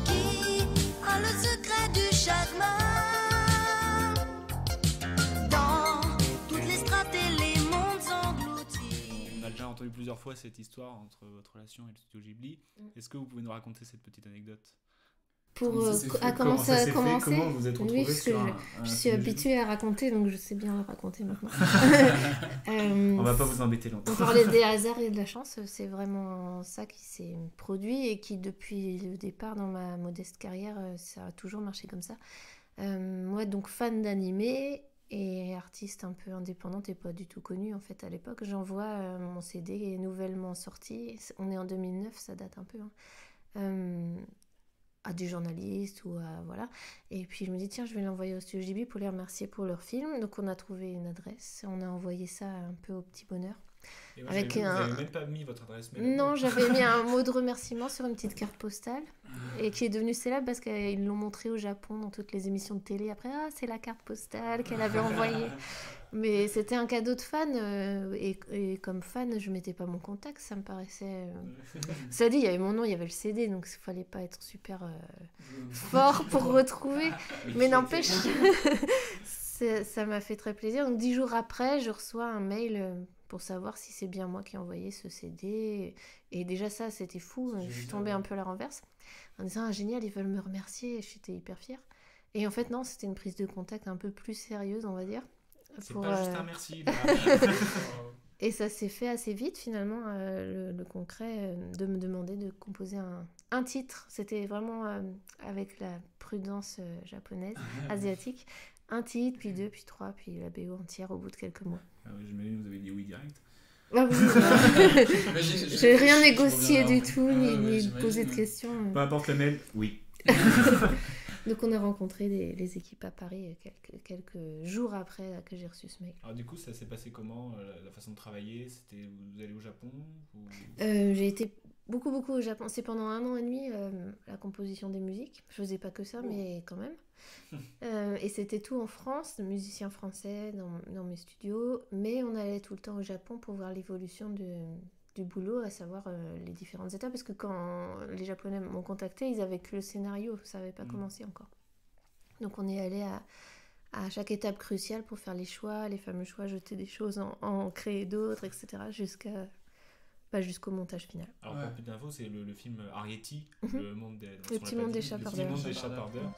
qui as le secret du chagrin. Dans toutes les strates et les mondes engloutis. On a déjà entendu plusieurs fois cette histoire entre votre relation et le studio Ghibli. Est-ce que vous pouvez nous raconter cette petite anecdote? Comment ça a commencé? Comment vous êtes retrouvés je suis habituée à raconter, donc je sais bien le raconter maintenant. On va pas vous embêter longtemps. On parlait des hasards et de la chance, c'est vraiment ça qui s'est produit et qui, depuis le départ dans ma modeste carrière, ça a toujours marché comme ça. Moi, donc fan d'animé et artiste un peu indépendante et pas du tout connue en fait à l'époque, j'envoie mon CD nouvellement sorti. On est en 2009, ça date un peu. À des journalistes ou à voilà, et puis je me dis tiens, je vais l'envoyer au studio Ghibli pour les remercier pour leur film. Donc on a trouvé une adresse, on a envoyé ça un peu au petit bonheur. Et vous n'avez même pas mis votre adresse mail? Non, j'avais mis un mot de remerciement sur une petite carte postale et qui est devenue célèbre parce qu'ils l'ont montré au Japon dans toutes les émissions de télé. Après, c'est la carte postale qu'elle avait envoyée. Mais c'était un cadeau de fan et comme fan, je mettais pas mon contact, ça me paraissait... Ça dit, il y avait mon nom, il y avait le CD, donc il fallait pas être super fort pour retrouver. Mais n'empêche, ça m'a fait très plaisir. Donc 10 jours après, je reçois un mail pour savoir si c'est bien moi qui ai envoyé ce CD. Et déjà ça, c'était fou, je suis tombée un peu à la renverse en disant génial, ils veulent me remercier, j'étais hyper fière. Et en fait non, c'était une prise de contact un peu plus sérieuse, on va dire. C'est pas juste un merci. Et ça s'est fait assez vite finalement, le concret de me demander de composer un titre. C'était vraiment avec la prudence japonaise, asiatique. Un titre, puis 2, puis 3, puis la BO entière au bout de quelques mois. Ah oui, j'imagine que vous avez dit oui direct. Ah oui, j'ai rien négocié du tout, ni posé de questions. Peu importe le mail, oui. Donc on a rencontré les équipes à Paris quelques jours après que j'ai reçu ce mail. Alors du coup, ça s'est passé comment, la façon de travailler? C'était vous allez au Japon ou... J'ai été beaucoup au Japon. C'est pendant 1 an et demi la composition des musiques. Je faisais pas que ça, mais quand même. Et c'était tout en France, de musiciens français dans mes studios. Mais on allait tout le temps au Japon pour voir l'évolution du boulot, à savoir les différentes étapes, parce que quand les Japonais m'ont contacté, ils avaient que le scénario, ça n'avait pas commencé encore. Donc on est allé à chaque étape cruciale pour faire les choix, les fameux choix, jeter des choses, en créer d'autres, etc. Jusqu'au montage final. Alors pour plus d'infos, c'est le film Arrietty, le monde des petit monde des chapardeurs. Le petit monde des chapardeurs.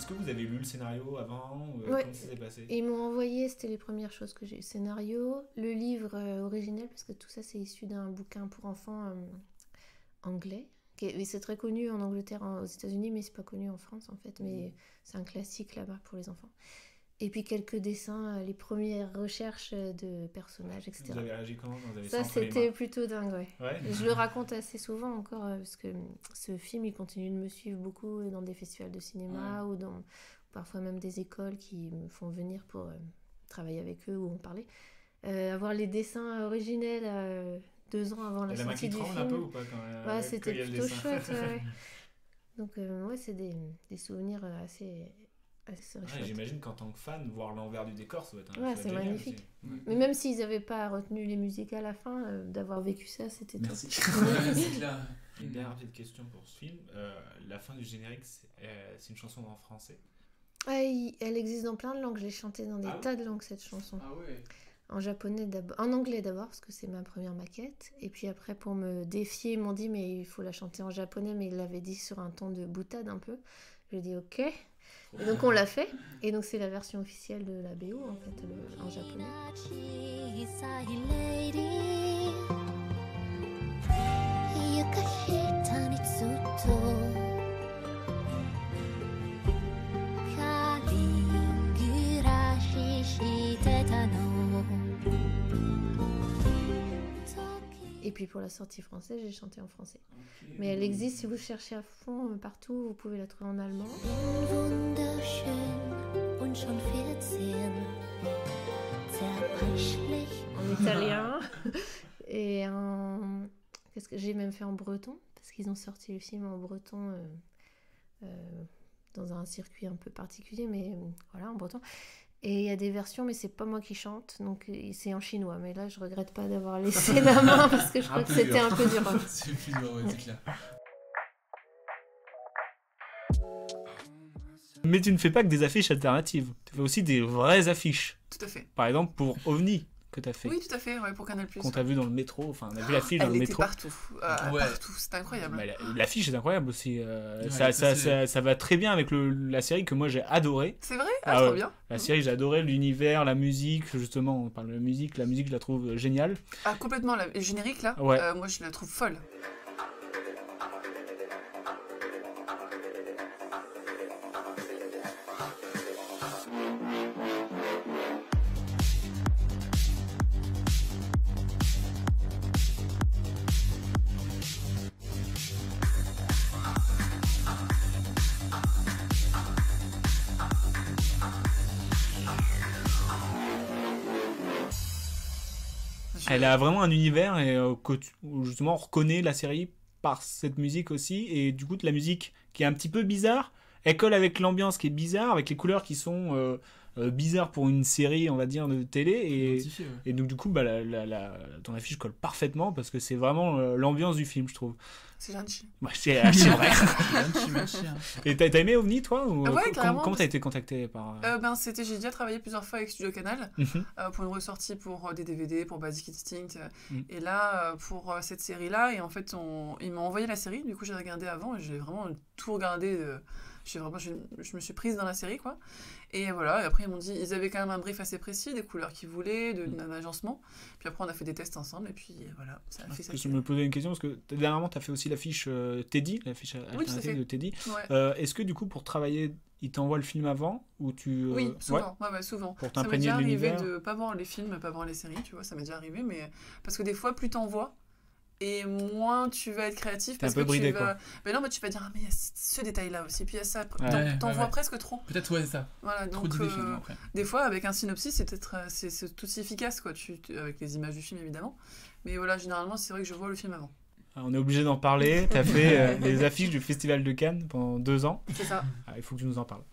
Vous avez lu le scénario avant ouais. Comment ça s'est passé? Ils m'ont envoyé, c'était les premières choses que j'ai eu, scénario, le livre original, parce que tout ça c'est issu d'un bouquin pour enfants anglais. C'est très connu en Angleterre, aux États-Unis, mais c'est pas connu en France en fait. Mais c'est un classique là-bas pour les enfants. Et puis quelques dessins, les premières recherches de personnages, etc. Vous avez réagi comment? Vous avez ça, c'était plutôt dingue, ouais. Je le raconte assez souvent encore, parce que ce film, il continue de me suivre beaucoup dans des festivals de cinéma ou dans parfois même des écoles qui me font venir pour travailler avec eux ou en parler. Avoir les dessins originels 2 ans avant la sortie du film. Un peu ou pas quand c'était plutôt chouette. Donc, c'est des souvenirs assez j'imagine qu'en tant que fan, voir l'envers du décor, ça va être c'est magnifique. Mais même s'ils n'avaient pas retenu les musiques à la fin, d'avoir vécu ça, c'était Merci. C'est clair. Une dernière petite question pour ce film. La fin du générique, c'est une chanson en français? Elle existe dans plein de langues. Je l'ai chantée dans des tas de langues, cette chanson. Ah ouais. En japonais d'abord, en anglais d'abord, parce que c'est ma première maquette. Et puis après, pour me défier, ils m'ont dit, mais il faut la chanter en japonais, mais ils l'avaient dit sur un ton de boutade un peu. J'ai dit, ok. Et donc on l'a fait, et donc c'est la version officielle de la BO en fait, en japonais. Et puis pour la sortie française, j'ai chanté en français. Mais elle existe, si vous cherchez à fond, partout, vous pouvez la trouver en allemand. En italien. Et qu'est-ce que j'ai même fait en breton, parce qu'ils ont sorti le film en breton dans un circuit un peu particulier, mais voilà, en breton. Et il y a des versions, mais c'est pas moi qui chante, donc c'est en chinois. Mais là, je regrette pas d'avoir laissé la main parce que je crois que c'était un peu dur. C'est plus dur, c'est clair. Mais tu ne fais pas que des affiches alternatives, tu fais aussi des vraies affiches. Tout à fait. Par exemple, pour OVNI, que tu as fait. Oui, tout à fait, pour Canal+. Qu'on t'a vu dans le métro, enfin, on a vu l'affiche dans le métro. Partout, partout, c'était incroyable. L'affiche est incroyable aussi. Ça va très bien avec la série que moi j'ai adorée. C'est vrai? Trop bien. La série, j'ai adoré l'univers, la musique, justement, on parle de la musique je la trouve géniale. Ah, complètement, le générique là, moi je la trouve folle. Elle a vraiment un univers et où justement on reconnaît la série par cette musique aussi, et du coup la musique qui est un petit peu bizarre, elle colle avec l'ambiance qui est bizarre, avec les couleurs qui sont bizarres pour une série, on va dire, de télé, et donc du coup ton affiche colle parfaitement parce que c'est vraiment l'ambiance du film, je trouve. C'est gentil. Ouais, c'est vrai. Et t'as aimé OVNI, toi, ou comment t'as été contacté par... j'ai déjà travaillé plusieurs fois avec Studio Canal pour une ressortie pour des DVD, pour Basic Instinct, et là pour cette série-là, et en fait ils m'ont envoyé la série, du coup j'ai regardé avant et j'ai vraiment tout regardé. Je me suis prise dans la série, quoi. Et voilà, et après ils m'ont dit, ils avaient quand même un brief assez précis, des couleurs qu'ils voulaient, d'un agencement. Puis après on a fait des tests ensemble, et puis voilà, ça a fait ça. Je me posais une question, parce que dernièrement tu as fait aussi l'affiche Teddy, l'affiche alternative de Teddy. Ouais. Est-ce que du coup pour travailler, ils t'envoient le film avant, ou tu... Oui, souvent, souvent. Pour t'imprégner de l'univers. Ça m'est déjà arrivé de pas voir les films, pas voir les séries, tu vois, ça m'est déjà arrivé, mais parce que des fois plus t'envoies, et moins tu vas être créatif, parce que bridé, tu vas... Mais non, mais tu vas dire, il y a ce détail-là aussi, puis il y a ça, t'en vois presque trop. Peut-être, c'est ça. Voilà, donc des fois, avec un synopsis, c'est tout aussi efficace, quoi, avec les images du film, évidemment. Mais voilà, généralement, c'est vrai que je vois le film avant. On est obligé d'en parler. T'as fait les affiches du Festival de Cannes pendant 2 ans. C'est ça. Il faut que tu nous en parles.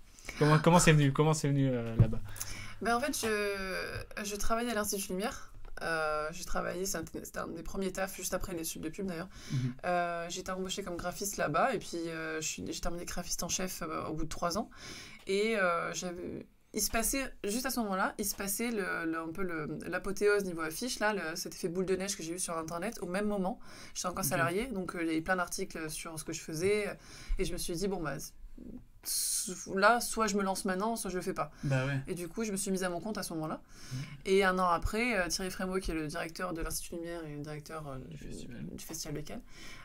Comment c'est venu là-bas? En fait, je travaillais à l'Institut Lumière. J'ai travaillé, c'était un des premiers tafs juste après les subs de pub d'ailleurs. J'ai été embauchée comme graphiste là-bas, et puis j'ai terminé graphiste en chef au bout de 3 ans. Et il se passait, juste à ce moment-là, un peu l'apothéose niveau affiche, là, cet effet boule de neige que j'ai eu sur internet au même moment. J'étais encore salariée, donc il y a eu plein d'articles sur ce que je faisais, et je me suis dit, là, soit je me lance maintenant, soit je le fais pas. Et du coup, je me suis mise à mon compte à ce moment-là. Et 1 an après, Thierry Frémaux, qui est le directeur de l'Institut Lumière et le directeur du Festival de Cannes,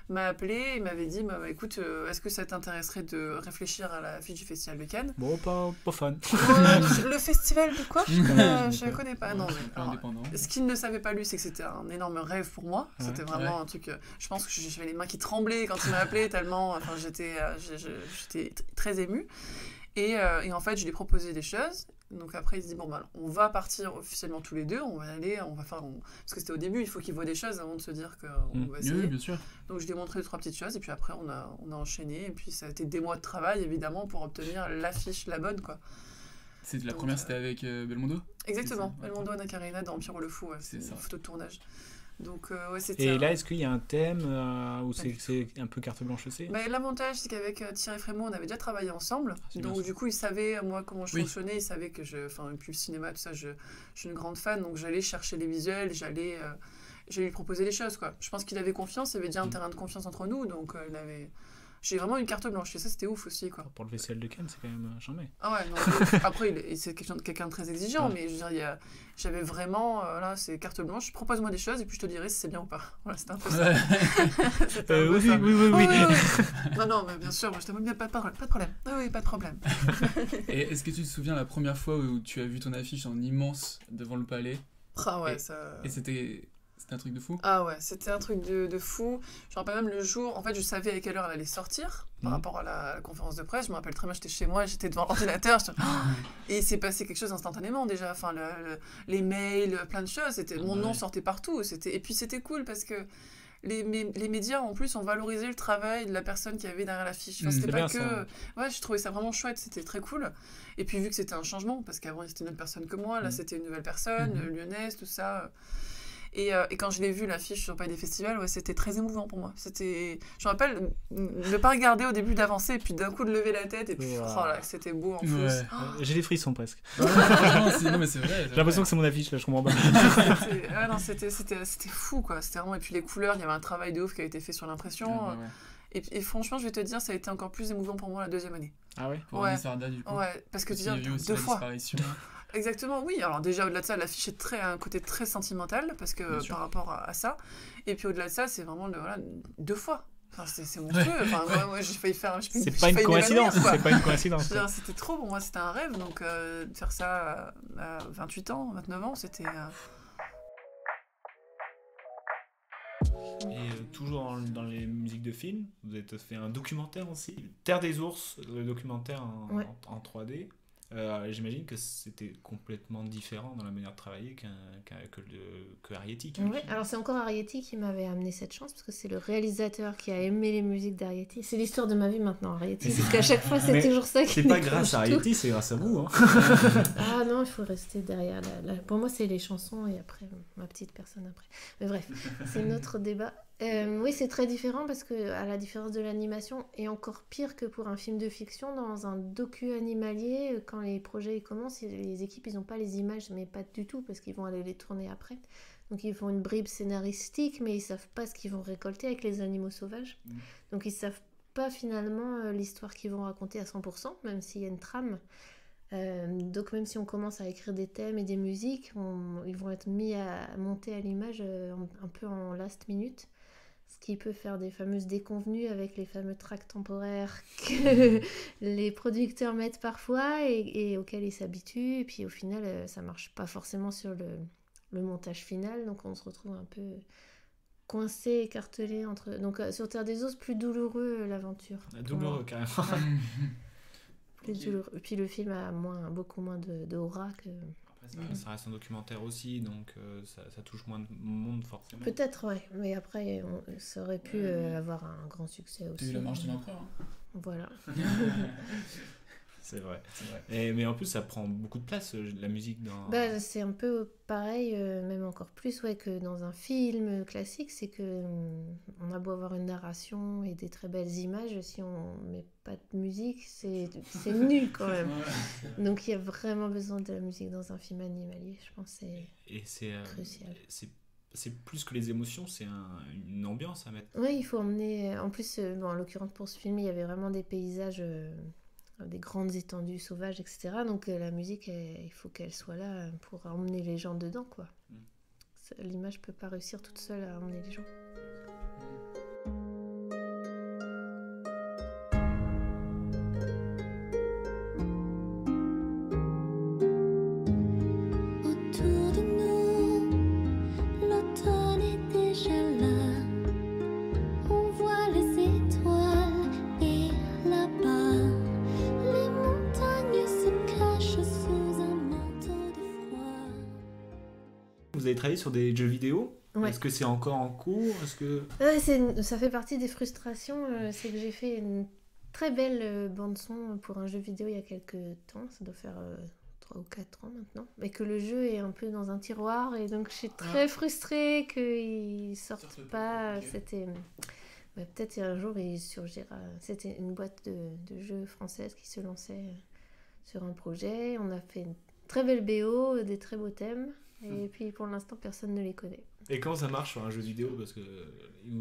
m'a appelé, il m'avait dit écoute, est-ce que ça t'intéresserait de réfléchir à l'affiche du Festival de Cannes? Bon, pas fan. Le festival de quoi? Je ne connais pas. Non, mais, ce qu'il ne savait pas lui, c'est que c'était un énorme rêve pour moi. C'était vraiment un truc. Je pense que j'avais les mains qui tremblaient quand il m'a appelé, tellement. Enfin, j'étais très émue. Et en fait, je lui ai proposé des choses. Donc après, il se dit, on va partir officiellement tous les deux, on va aller, parce que c'était au début, il faut qu'il voit des choses avant de se dire qu'on va essayer. Oui, bien sûr. Donc je lui ai montré 2-3 petites choses, et puis après, on a enchaîné, et puis ça a été des mois de travail, évidemment, pour obtenir l'affiche, la bonne, quoi. La première, c'était avec Belmondo? Exactement, Belmondo, Anna Karina, dans Pierrot le Fou, c'est une photo de tournage. Donc, c'était et là, est-ce qu'il y a un thème ou c'est un peu carte blanche aussi? L'avantage, c'est qu'avec Thierry Frémont, on avait déjà travaillé ensemble. Donc, du coup, il savait, moi, comment je fonctionnais. Il savait que depuis le cinéma, tout ça, je suis une grande fan. Donc, j'allais chercher les visuels, j'allais lui proposer des choses, quoi. Je pense qu'il avait confiance. Il y avait déjà un terrain de confiance entre nous. Donc, j'ai vraiment une carte blanche, et ça c'était ouf aussi, quoi. Pour le Festival de Cannes, c'est quand même chambé. Ah ouais, non, après c'est quelqu'un de très exigeant, mais je veux dire, j'avais vraiment, là c'est carte blanche, propose-moi des choses et puis je te dirai si c'est bien ou pas. Voilà, c'était un peu ça. Oui. Non, mais bien sûr, moi je t'aime bien, pas de problème. Oui, pas de problème. Et est-ce que tu te souviens la première fois où tu as vu ton affiche en immense devant le palais? Ah ouais, ça... Et c'était un truc de fou? Ah ouais, c'était un truc de fou. Je me rappelle même le jour, en fait, je savais à quelle heure elle allait sortir par rapport à la conférence de presse. Je me rappelle très bien, j'étais chez moi, j'étais devant l'ordinateur. Et il s'est passé quelque chose instantanément déjà. Enfin, les mails, plein de choses. Mon nom sortait partout. Et puis c'était cool parce que les médias, en plus, ont valorisé le travail de la personne qui avait derrière l'affiche. Enfin, c'était pas que... Ça. Ouais, je trouvais ça vraiment chouette, c'était très cool. Et puis vu que c'était un changement, parce qu'avant, c'était une autre personne que moi, là, c'était une nouvelle personne, lyonnaise, tout ça... Et quand je l'ai vu, l'affiche sur le palais des festivals, c'était très émouvant pour moi. Je me rappelle ne pas regarder au début d'avancer, et puis d'un coup de lever la tête, et puis c'était beau en plus. J'ai des frissons presque. Non, mais c'est vrai. J'ai l'impression que c'est mon affiche, là, je comprends pas. C'était fou, quoi. C'était vraiment... Et puis les couleurs, il y avait un travail de ouf qui a été fait sur l'impression. Et franchement, je vais te dire, ça a été encore plus émouvant pour moi la deuxième année. Ah ouais? Pour Anis Arda, du coup. Ouais, parce que tu dis deux fois. Exactement, oui. Alors déjà, au-delà de ça, l'affiche est un côté très sentimental, parce que par rapport à ça. Et puis au-delà de ça, c'est vraiment deux fois. Enfin, c'est monstrueux. Enfin, moi, j'ai failli faire... C'est pas une coïncidence. C'est pas une coïncidence. C'était trop, pour moi, c'était un rêve. Donc, de faire ça à 28 ans, 29 ans, c'était... Et toujours dans les musiques de films, vous avez fait un documentaire aussi, Terre des ours, le documentaire en 3D. J'imagine que c'était complètement différent dans la manière de travailler que Arrietty. Oui, alors c'est encore Arrietty qui m'avait amené cette chance, parce que c'est le réalisateur qui a aimé les musiques d'Arrietty. C'est l'histoire de ma vie maintenant, Arrietty, parce qu'à chaque fois c'est toujours ça qui... C'est pas grâce à Arrietty, c'est grâce à vous. Ah non, il faut rester derrière. Pour moi c'est les chansons et après ma petite personne après. Mais bref, c'est notre débat. Oui, c'est très différent parce que, à la différence de l'animation, et encore pire que pour un film de fiction, dans un docu animalier, quand les projets commencent, les équipes ils n'ont pas les images, mais pas du tout, parce qu'ils vont aller les tourner après. Donc ils font une bribe scénaristique, mais ils savent pas ce qu'ils vont récolter avec les animaux sauvages. Donc ils savent pas finalement l'histoire qu'ils vont raconter à 100%, même s'il y a une trame. Donc même si on commence à écrire des thèmes et des musiques, ils vont être mis à monter à l'image un peu en last minute. Ce qui peut faire des fameuses déconvenues avec les fameux tracks temporaires que les producteurs mettent parfois et auxquels ils s'habituent. Et puis au final, ça marche pas forcément sur le montage final. Donc on se retrouve un peu coincé, écartelé entre... Donc sur Terre des Os, plus douloureux l'aventure. Douloureux carrément. Plus douloureux. Et puis le film a beaucoup moins d'aura que... Ça reste un documentaire aussi, donc ça touche moins de monde forcément. Peut-être, ouais, mais après, ça aurait pu avoir un grand succès aussi. T'as eu La Marche de l'Empereur. Voilà. C'est vrai. Mais en plus, ça prend beaucoup de place, la musique dans... c'est un peu pareil, même encore plus que dans un film classique, c'est que on a beau avoir une narration et des très belles images, si on met pas de musique, c'est nul quand même. Donc il y a vraiment besoin de la musique dans un film animalier, je pense que c'est crucial. C'est plus que les émotions, c'est une ambiance à mettre. Oui, il faut emmener... En plus, en l'occurrence pour ce film, il y avait vraiment des paysages... des grandes étendues sauvages, etc. Donc la musique, il faut qu'elle soit là pour emmener les gens dedans, quoi. L'image peut pas réussir toute seule à emmener les gens. avez travaillé sur des jeux vidéo. Ouais. Est-ce que c'est encore en cours? Ça fait partie des frustrations. C'est que j'ai fait une très belle bande-son pour un jeu vidéo il y a quelques temps. Ça doit faire 3 ou 4 ans maintenant. Mais que le jeu est un peu dans un tiroir. Et donc, je suis très frustrée qu'il ne sorte pas. Okay. C'était... peut-être un jour, il surgira. C'était une boîte de jeux française qui se lançait sur un projet. On a fait une très belle BO, des très beaux thèmes. Et puis, pour l'instant, personne ne les connaît. Et comment ça marche sur un jeu vidéo? Parce que ils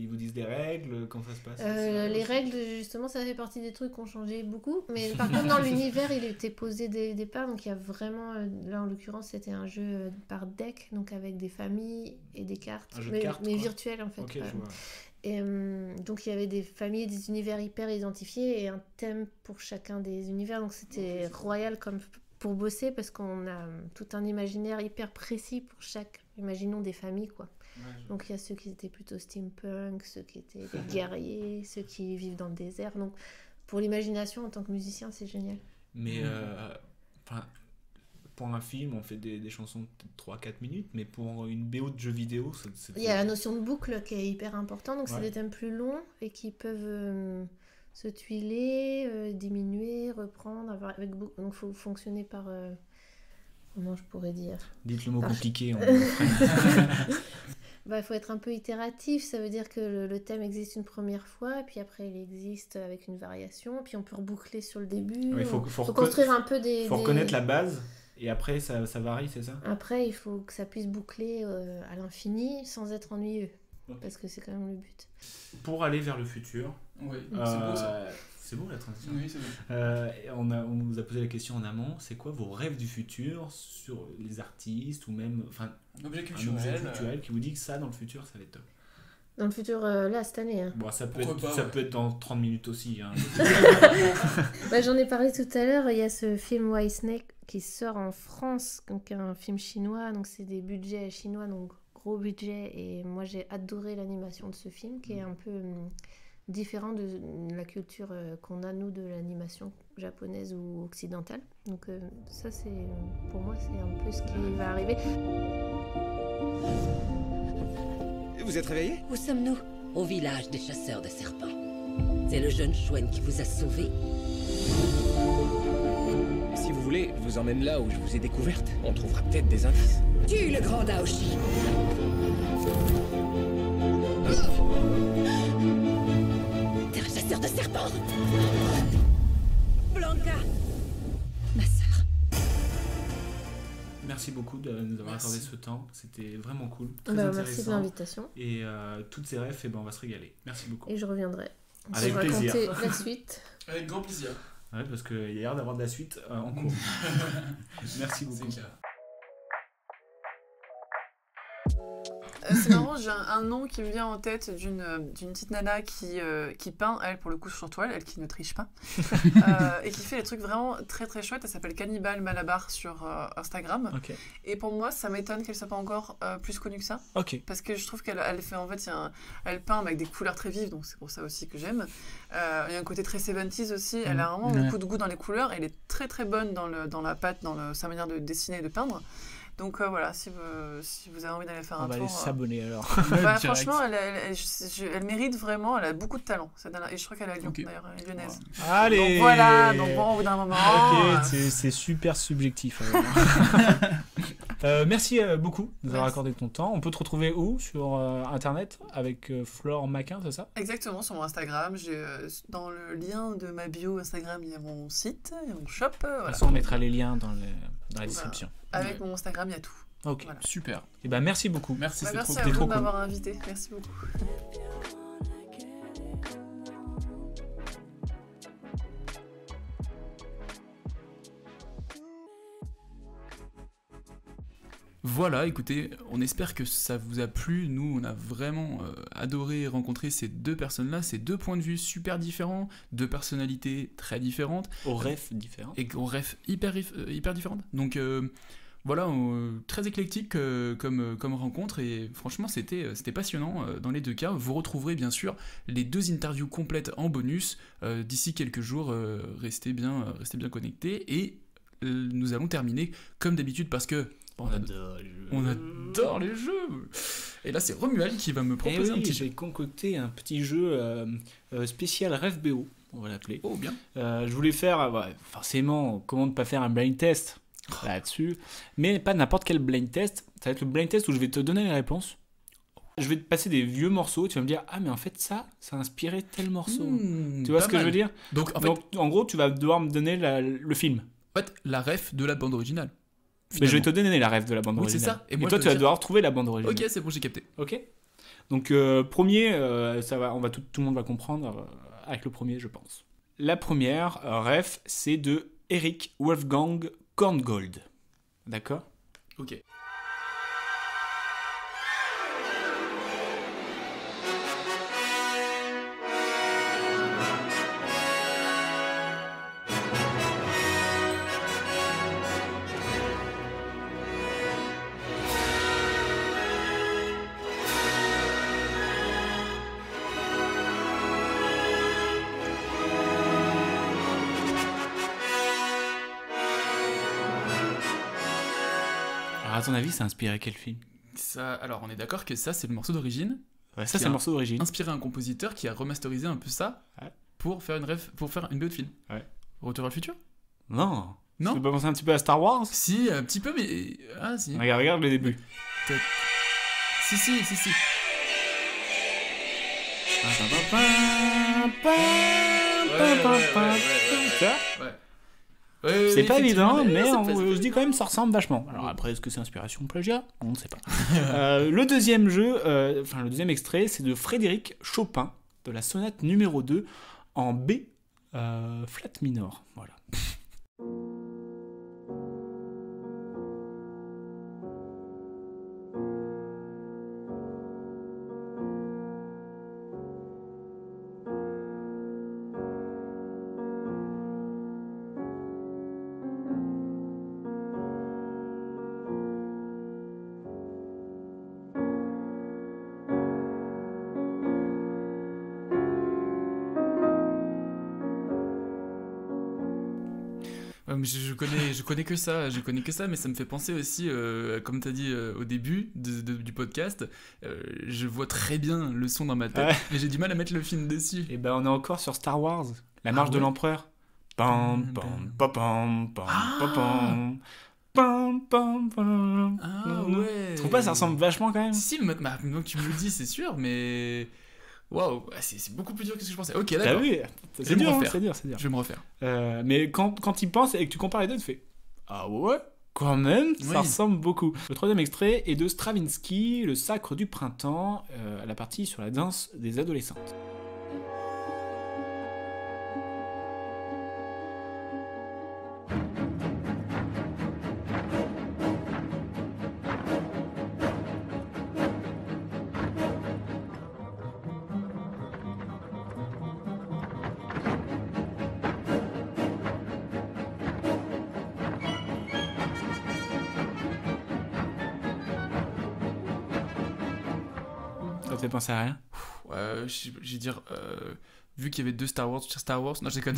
vous disent les règles, comment ça se passe? Les règles, justement, ça fait partie des trucs qui ont changé beaucoup. Mais par contre, dans l'univers, il était posé dès le départ. Donc, il y a vraiment... là, en l'occurrence, c'était un jeu par deck, donc avec des familles et des cartes. Un jeu de cartes, mais virtuel, en fait. Okay, je vois. Et donc, il y avait des familles et des univers hyper identifiés et un thème pour chacun des univers. Donc, c'était royal comme... pour bosser parce qu'on a tout un imaginaire hyper précis pour chaque, imaginons des familles quoi. Donc il y a ceux qui étaient plutôt steampunk, ceux qui étaient des guerriers, ceux qui vivent dans le désert. Donc pour l'imagination en tant que musicien c'est génial. Mais pour un film on fait des chansons de 3-4 minutes, mais pour une BO de jeu vidéo il y a la notion de boucle qui est hyper importante, donc c'est des thèmes plus longs et qui peuvent se tuiler, diminuer, reprendre, donc il faut fonctionner par... comment je pourrais dire? Dites le mot compliqué. Il faut être un peu itératif, ça veut dire que le thème existe une première fois, puis après il existe avec une variation, puis on peut reboucler sur le début. Il faut construire un peu des... Il faut reconnaître la base, et après ça varie, c'est ça? Après il faut que ça puisse boucler à l'infini sans être ennuyeux. Parce que c'est quand même le but. Pour aller vers le futur, oui, c'est beau ça. C'est beau la transition. Oui, c'est beau. On nous a posé la question en amont, c'est quoi vos rêves du futur sur les artistes ou même un objet culturel qui vous dit que ça dans le futur ça va être top? Dans le futur, là, cette année. Hein. Bon, ça peut être dans 30 minutes aussi. Hein. J'en ai parlé tout à l'heure, il y a ce film White Snake qui sort en France, donc un film chinois, donc c'est des budgets chinois, donc gros budget, et moi j'ai adoré l'animation de ce film qui est un peu différent de la culture qu'on a nous de l'animation japonaise ou occidentale, donc ça c'est pour moi c'est un peu ce qui va arriver. Vous êtes réveillés? Où sommes-nous? Au village des chasseurs de serpents. C'est le jeune chouette qui vous a sauvé. Si vous voulez, je vous emmène là où je vous ai découverte. On trouvera peut-être des indices. Tue le grand Daoshi. T'es un chasseur de serpents. Blanca, ma sœur. Merci beaucoup de nous avoir accordé ce temps. C'était vraiment cool. Très intéressant. Merci de l'invitation. Et toutes ces rêves, on va se régaler. Merci beaucoup. Et je reviendrai. Avec plaisir. La suite. Avec grand plaisir. Ouais, parce qu'il y a l'air d'avoir de la suite en cours. Merci beaucoup. C'est clair. C'est marrant, j'ai un nom qui me vient en tête d'une petite nana qui peint, elle pour le coup sur toile, elle qui ne triche pas, et qui fait des trucs vraiment très très chouettes. Elle s'appelle Cannibal Malabar sur Instagram. Okay. Et pour moi, ça m'étonne qu'elle soit pas encore plus connue que ça. Okay. Parce que je trouve qu'elle fait en fait, elle peint avec des couleurs très vives, donc c'est pour ça aussi que j'aime. Il y a un côté très 70s aussi. Elle a vraiment beaucoup de goût dans les couleurs. Elle est très très bonne dans la pâte, sa manière de dessiner et de peindre. Donc voilà, si vous avez envie d'aller faire un tour... On va aller s'abonner alors. Franchement, elle mérite vraiment, elle a beaucoup de talent. Et je crois qu'elle est à Lyon, d'ailleurs, elle est lyonnaise. Allez. Donc voilà, donc bon, au bout d'un moment... Ok, c'est super subjectif. Merci beaucoup de nous avoir accordé ton temps. On peut te retrouver où sur Internet avec Flore Maquin, c'est ça? Exactement, sur mon Instagram. Dans le lien de ma bio Instagram, il y a mon site, il y a mon shop. Voilà. De toute façon, on mettra les liens dans la description. Avec mon Instagram, il y a tout. Ok, voilà. Super. Et merci beaucoup. Merci, c'est merci trop à cool. vous de m'avoir invité. Merci beaucoup. Voilà, écoutez, on espère que ça vous a plu. Nous, on a vraiment adoré rencontrer ces deux personnes-là, ces deux points de vue super différents, deux personnalités très différentes. Aux rêves différents. Et aux rêves hyper différentes. Donc voilà, très éclectique comme rencontre, et franchement c'était passionnant dans les deux cas. Vous retrouverez bien sûr les deux interviews complètes en bonus d'ici quelques jours. Restez bien connectés, et nous allons terminer comme d'habitude, parce que On adore les jeux. On adore les jeux. Et là, c'est Romuald qui va me proposer un petit jeu. J'ai concocté un petit jeu spécial Rêve BO, on va l'appeler. Oh, bien. Je voulais faire, forcément, comment ne pas faire un blind test là-dessus, mais pas n'importe quel blind test. Ça va être le blind test où je vais te donner les réponses. Je vais te passer des vieux morceaux, tu vas me dire, ah mais en fait ça a inspiré tel morceau. Tu vois ce que je veux dire ? Donc en gros, tu vas devoir me donner le film. En fait, la ref de la bande originale. Mais je vais te donner la ref de la bande originale. Oui, c'est ça. Et toi, tu vas devoir trouver la bande originale. Ok, c'est bon, j'ai capté. Ok. Donc premier, ça va, tout le monde va comprendre avec le premier, je pense. La première ref, c'est de Eric Wolfgang Korngold. D'accord ? Ok. À ton avis, ça a inspiré quel film ? Ça, alors, on est d'accord que ça, c'est le morceau d'origine. Ouais, ça, c'est le morceau d'origine. Inspiré un compositeur qui a remasterisé un peu ça pour faire une BO de film. Ouais. Retour à le futur ? Non. Non. Tu peux pas penser un petit peu à Star Wars ? Si, un petit peu, mais... Ah, si. Regarde le début. Peut-être. Si. Ouais, c'est pas évident, mais je dis quand même ça ressemble vachement. Alors après, est-ce que c'est inspiration plagiat ? On ne sait pas. Le deuxième jeu, le deuxième extrait, c'est de Frédéric Chopin, de la sonate numéro 2 en B flat minor. Voilà. Je connais que ça, mais ça me fait penser aussi, comme tu as dit au début du podcast, je vois très bien le son dans ma tête, mais j'ai du mal à mettre le film dessus. Et ben on est encore sur Star Wars, la marche de l'empereur. Pam pam pam pam pam pam pam pam. Ah ouais. Tu trouves pas ça ressemble vachement quand même ? Si, maintenant que tu me le dis, c'est sûr, mais... Waouh, c'est beaucoup plus dur que ce que je pensais. Ok, d'accord. T'as vu ? C'est dur, c'est dur. Je vais me refaire. Mais quand tu penses et que tu compares les deux, tu fais ah ouais, quand même, ça ressemble beaucoup. Le troisième extrait est de Stravinsky, Le Sacre du Printemps, à la partie sur la danse des adolescentes. Ça te fait penser à rien ? Je vais dire, vu qu'il y avait 2 Star Wars, non, je déconne.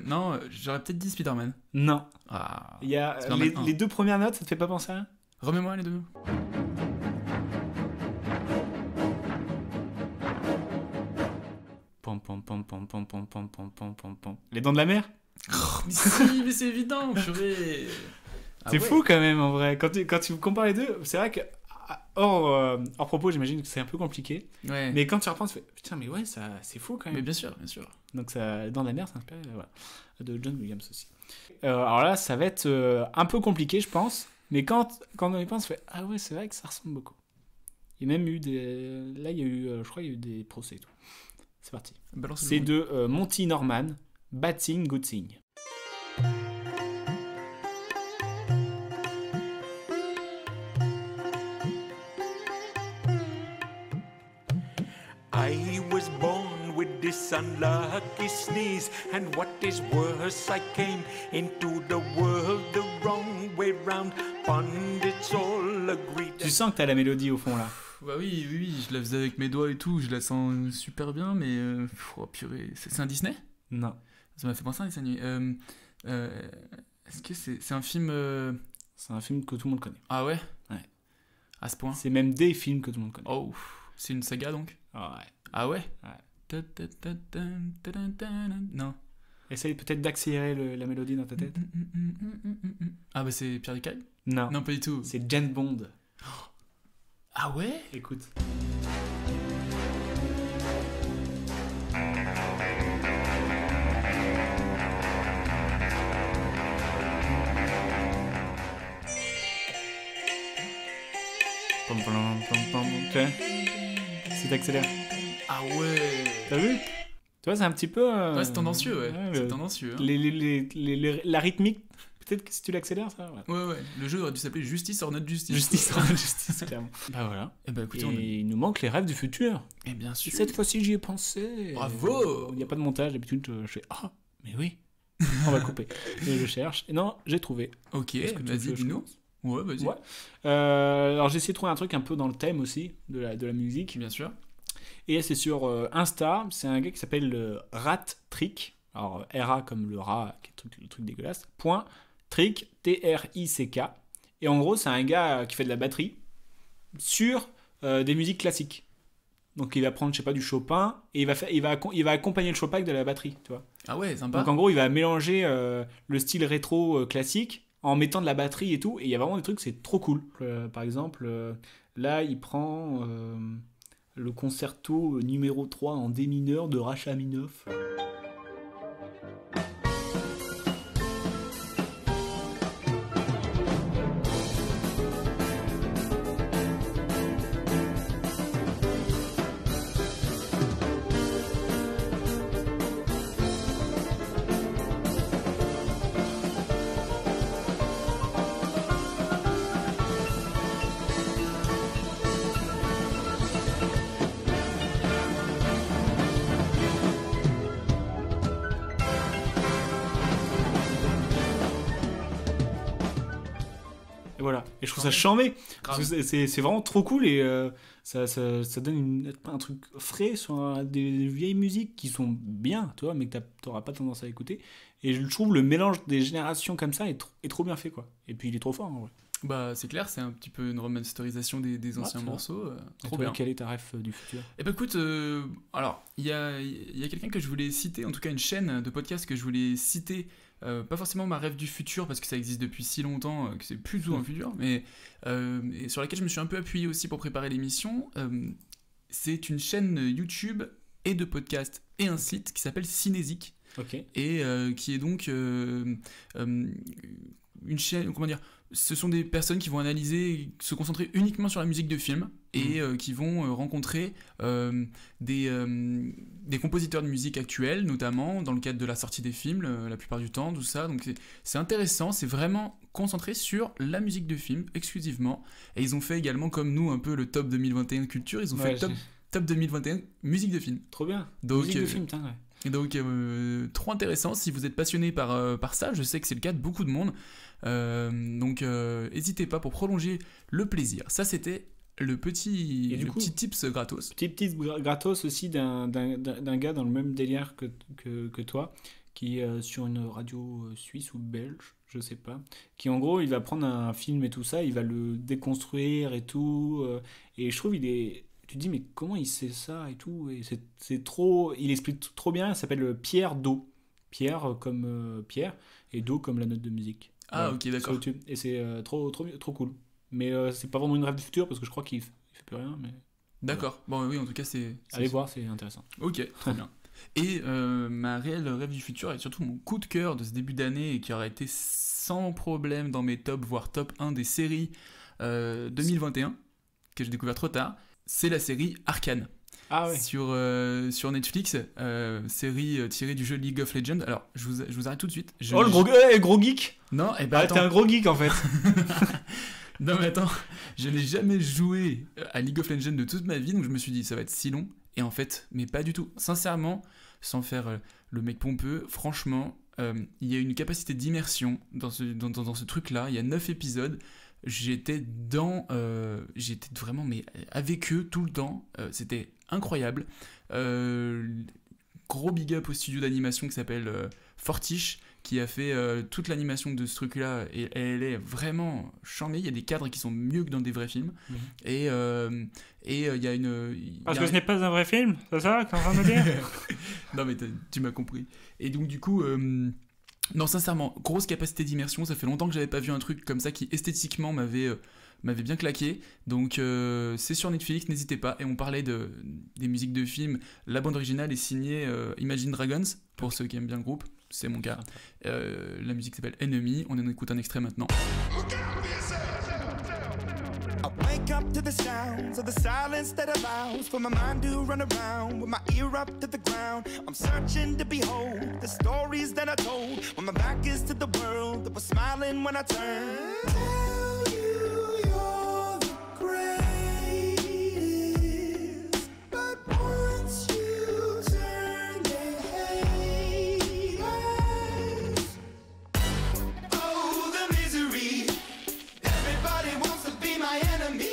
Non, j'aurais peut-être dit Spider-Man. Non. Ah. Il y a les deux premières notes, ça te fait pas penser à rien ? Remets-moi les deux. Pom pom pom pom pom pom pom pom pom pom pom. Les Dents de la Mer ? Mais c'est évident, purée. C'est fou quand même en vrai. Quand tu compares les deux, c'est vrai que hors propos, j'imagine que c'est un peu compliqué. Ouais. Mais quand tu reprends, tu fais putain, mais ouais, c'est fou quand même. Mais bien sûr. Donc ça, Dans la mer, c'est inspiré de John Williams aussi. Alors là, ça va être un peu compliqué, je pense. Mais quand on y pense, on fait ah ouais, c'est vrai que ça ressemble beaucoup. Il y a même eu là, il y a eu, je crois, il y a eu des procès et tout. C'est parti. C'est de Monty Norman, Bad Thing, Good Thing. I was born with this unlucky sneeze, and what is worse, I came into the world the wrong way round. Pundits all agree. Tu sens que t'as la mélodie au fond là. Bah oui, je la faisais avec mes doigts et tout, je la sens super bien, mais oh purée, c'est un Disney ? Non. Ça m'a fait penser à un dessin animé. Est-ce que c'est un film C'est un film que tout le monde connaît. Ah ouais? Ouais. À ce point? C'est même des films que tout le monde connaît. Oh, c'est une saga donc? Ah ouais. Ah ouais? Ouais. Non. Essaye peut-être d'accélérer la mélodie dans ta tête. Ah bah c'est Pierre Descailles? Non. Non, pas du tout. C'est James Bond. Ah ouais? Écoute. Si t'accélères. Ah ouais. T'as vu? Tu vois, c'est un petit peu... Ouais, c'est tendancieux, ouais. C'est tendancieux. Hein. La rythmique, peut-être que si tu l'accélères, ça... Ouais. Le jeu aurait dû s'appeler Justice or Not Justice. Justice or Not Justice, clairement. Bah voilà. Et bah écoutez, il nous manque les rêves du futur. Et bien sûr. Cette fois-ci, j'y ai pensé. Bravo. Il n'y a pas de montage, d'habitude, je fais... Ah, mais oui. On va couper. Et je cherche. Et non, j'ai trouvé. Ok, vas-y, dis-nous. Ouais, vas-y. Ouais. Alors j'ai essayé de trouver un truc un peu dans le thème aussi de la musique. Bien sûr. Et c'est sur Insta, c'est un gars qui s'appelle Rat Trick. Alors RA comme le rat, qui est le truc dégueulasse. Point Trick, T-R-I-C-K. Et en gros, c'est un gars qui fait de la batterie sur des musiques classiques. Donc il va prendre, je sais pas, du Chopin et il va accompagner le Chopin avec de la batterie, tu vois. Ah ouais, sympa. Donc en gros, il va mélanger le style rétro classique en mettant de la batterie et tout, et il y a vraiment des trucs, c'est trop cool. Par exemple, là, il prend le concerto numéro 3 en D mineur de Rachmaninoff. Voilà, et je trouve ça charmé, parce que c'est vraiment trop cool, et ça donne un truc frais sur des vieilles musiques qui sont bien, tu vois, mais que t'auras pas tendance à écouter. Et je trouve le mélange des générations comme ça est trop bien fait, quoi. Et puis il est trop fort, en vrai. Bah c'est clair, c'est un petit peu une remasterisation des anciens morceaux. Trop bien. Quel est ta ref du futur? Eh ben écoute, alors il y a quelqu'un que je voulais citer, en tout cas une chaîne de podcast que je voulais citer. Pas forcément ma rêve du futur parce que ça existe depuis si longtemps que c'est plus du tout un futur, mais et sur laquelle je me suis un peu appuyé aussi pour préparer l'émission. C'est une chaîne YouTube et de podcast et un site qui s'appelle Cinésique. Et qui est donc une chaîne, comment dire, ce sont des personnes qui vont analyser, se concentrer uniquement sur la musique de film et qui vont rencontrer des compositeurs de musique actuels, notamment dans le cadre de la sortie des films, la plupart du temps, tout ça. Donc c'est intéressant, c'est vraiment concentré sur la musique de film exclusivement. Et ils ont fait également, comme nous, un peu le top 2021 culture, ils ont fait le top 2021 musique de film. Trop bien. Donc, musique de film, putain, ouais. Et donc, trop intéressant. Si vous êtes passionné par ça, je sais que c'est le cas de beaucoup de monde. Donc, n'hésitez pas pour prolonger le plaisir. Ça, c'était le petit tips gratos. Petit tips gratos aussi d'un gars dans le même délire que toi, qui est sur une radio suisse ou belge, je sais pas, qui en gros, il va prendre un film et tout ça, il va le déconstruire et tout, et je trouve tu te dis mais comment il sait ça et tout, et c'est trop, il explique trop bien. Il s'appelle Pierre Do, Pierre comme Pierre et Do comme la note de musique. Ah ok, d'accord. Et c'est trop cool, mais c'est pas vraiment une rêve du futur parce que je crois qu'il fait plus rien, mais d'accord. Bon oui, en tout cas c'est allez voir, c'est intéressant. Ok, très bien. Et ma réelle rêve du futur et surtout mon coup de cœur de ce début d'année et qui aurait été sans problème dans mes tops, voire top 1 des séries 2021 que j'ai découvert trop tard, c'est la série Arcane. Ah ouais. Sur Netflix, série tirée du jeu League of Legends. Alors, je vous arrête tout de suite. Oh, le gros geek. Non, et bah t'es un gros geek en fait. Non mais attends, je n'ai jamais joué à League of Legends de toute ma vie, donc je me suis dit ça va être si long. Et en fait, mais pas du tout. Sincèrement, sans faire le mec pompeux, franchement, il y a une capacité d'immersion dans ce truc-là. Il y a 9 épisodes. J'étais vraiment avec eux tout le temps. C'était incroyable. Gros big up au studio d'animation qui s'appelle Fortiche, qui a fait toute l'animation de ce truc-là, et elle est vraiment charmée. Il y a des cadres qui sont mieux que dans des vrais films. Et il y a une... Parce que ce n'est pas un vrai film, c'est ça qu'on va me dire? Non mais tu m'as compris. Et donc du coup... non, sincèrement, grosse capacité d'immersion. Ça fait longtemps que j'avais pas vu un truc comme ça qui esthétiquement m'avait bien claqué. Donc c'est sur Netflix, n'hésitez pas. Et on parlait des musiques de films. La bande originale est signée Imagine Dragons, pour ceux qui aiment bien le groupe. C'est mon cas. La musique s'appelle Enemy. On en écoute un extrait maintenant. I wake up to the sounds of the silence that allows for my mind to run around with my ear up to the ground. I'm searching to behold the stories that I told when my back is to the world that was smiling when I turned. Tell you you're the greatest, but once you turn they hate us. Oh, the misery. Everybody wants to be my enemy.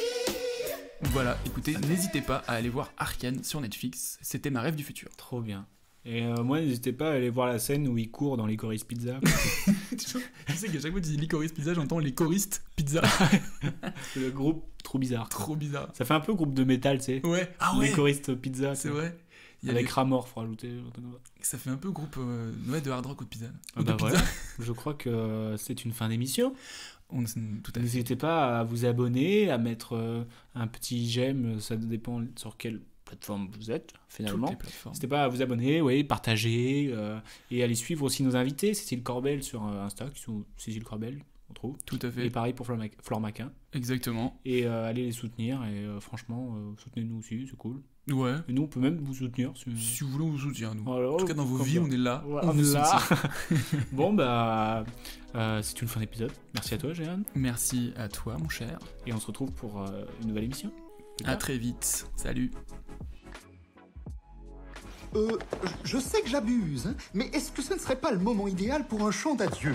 Voilà, écoutez, n'hésitez pas à aller voir Arcane sur Netflix, c'était ma rêve du futur. Trop bien. Et moi, n'hésitez pas à aller voir la scène où il court dans Licorice Pizza. Tu sais qu'à chaque fois que tu dis Licorice Pizza, j'entends les choristes pizza. C'est le groupe trop bizarre. Trop bizarre. Ça fait un peu groupe de métal, tu sais. Ouais. Ah ouais. Licorice Pizza. C'est vrai. Avec Ramor, faut rajouter. Ça fait un peu groupe de hard rock ou de pizza. Ah bah voilà. Je crois que c'est une fin d'émission. N'hésitez pas à vous abonner, à mettre un petit j'aime, ça dépend sur quelle plateforme vous êtes finalement. N'hésitez pas à vous abonner, partager et aller suivre aussi nos invités. Cécile Corbel sur Insta, qui sont Cécile Corbel, on trouve. Tout à fait. Et pareil pour Flore Maquin. Exactement. Et allez les soutenir et franchement, soutenez-nous aussi, c'est cool. Ouais. Et nous, on peut même vous soutenir. Si vous voulez, on vous soutient, nous. Alors, en tout cas, dans vos vies, on est là. Ouais, on vous là. soutient. Bon, c'est une fin d'épisode. Merci à toi, Jeanne. Merci à toi, mon cher. Et on se retrouve pour une nouvelle émission. À très vite. Salut. Je sais que j'abuse, hein, mais est-ce que ce ne serait pas le moment idéal pour un chant d'adieu?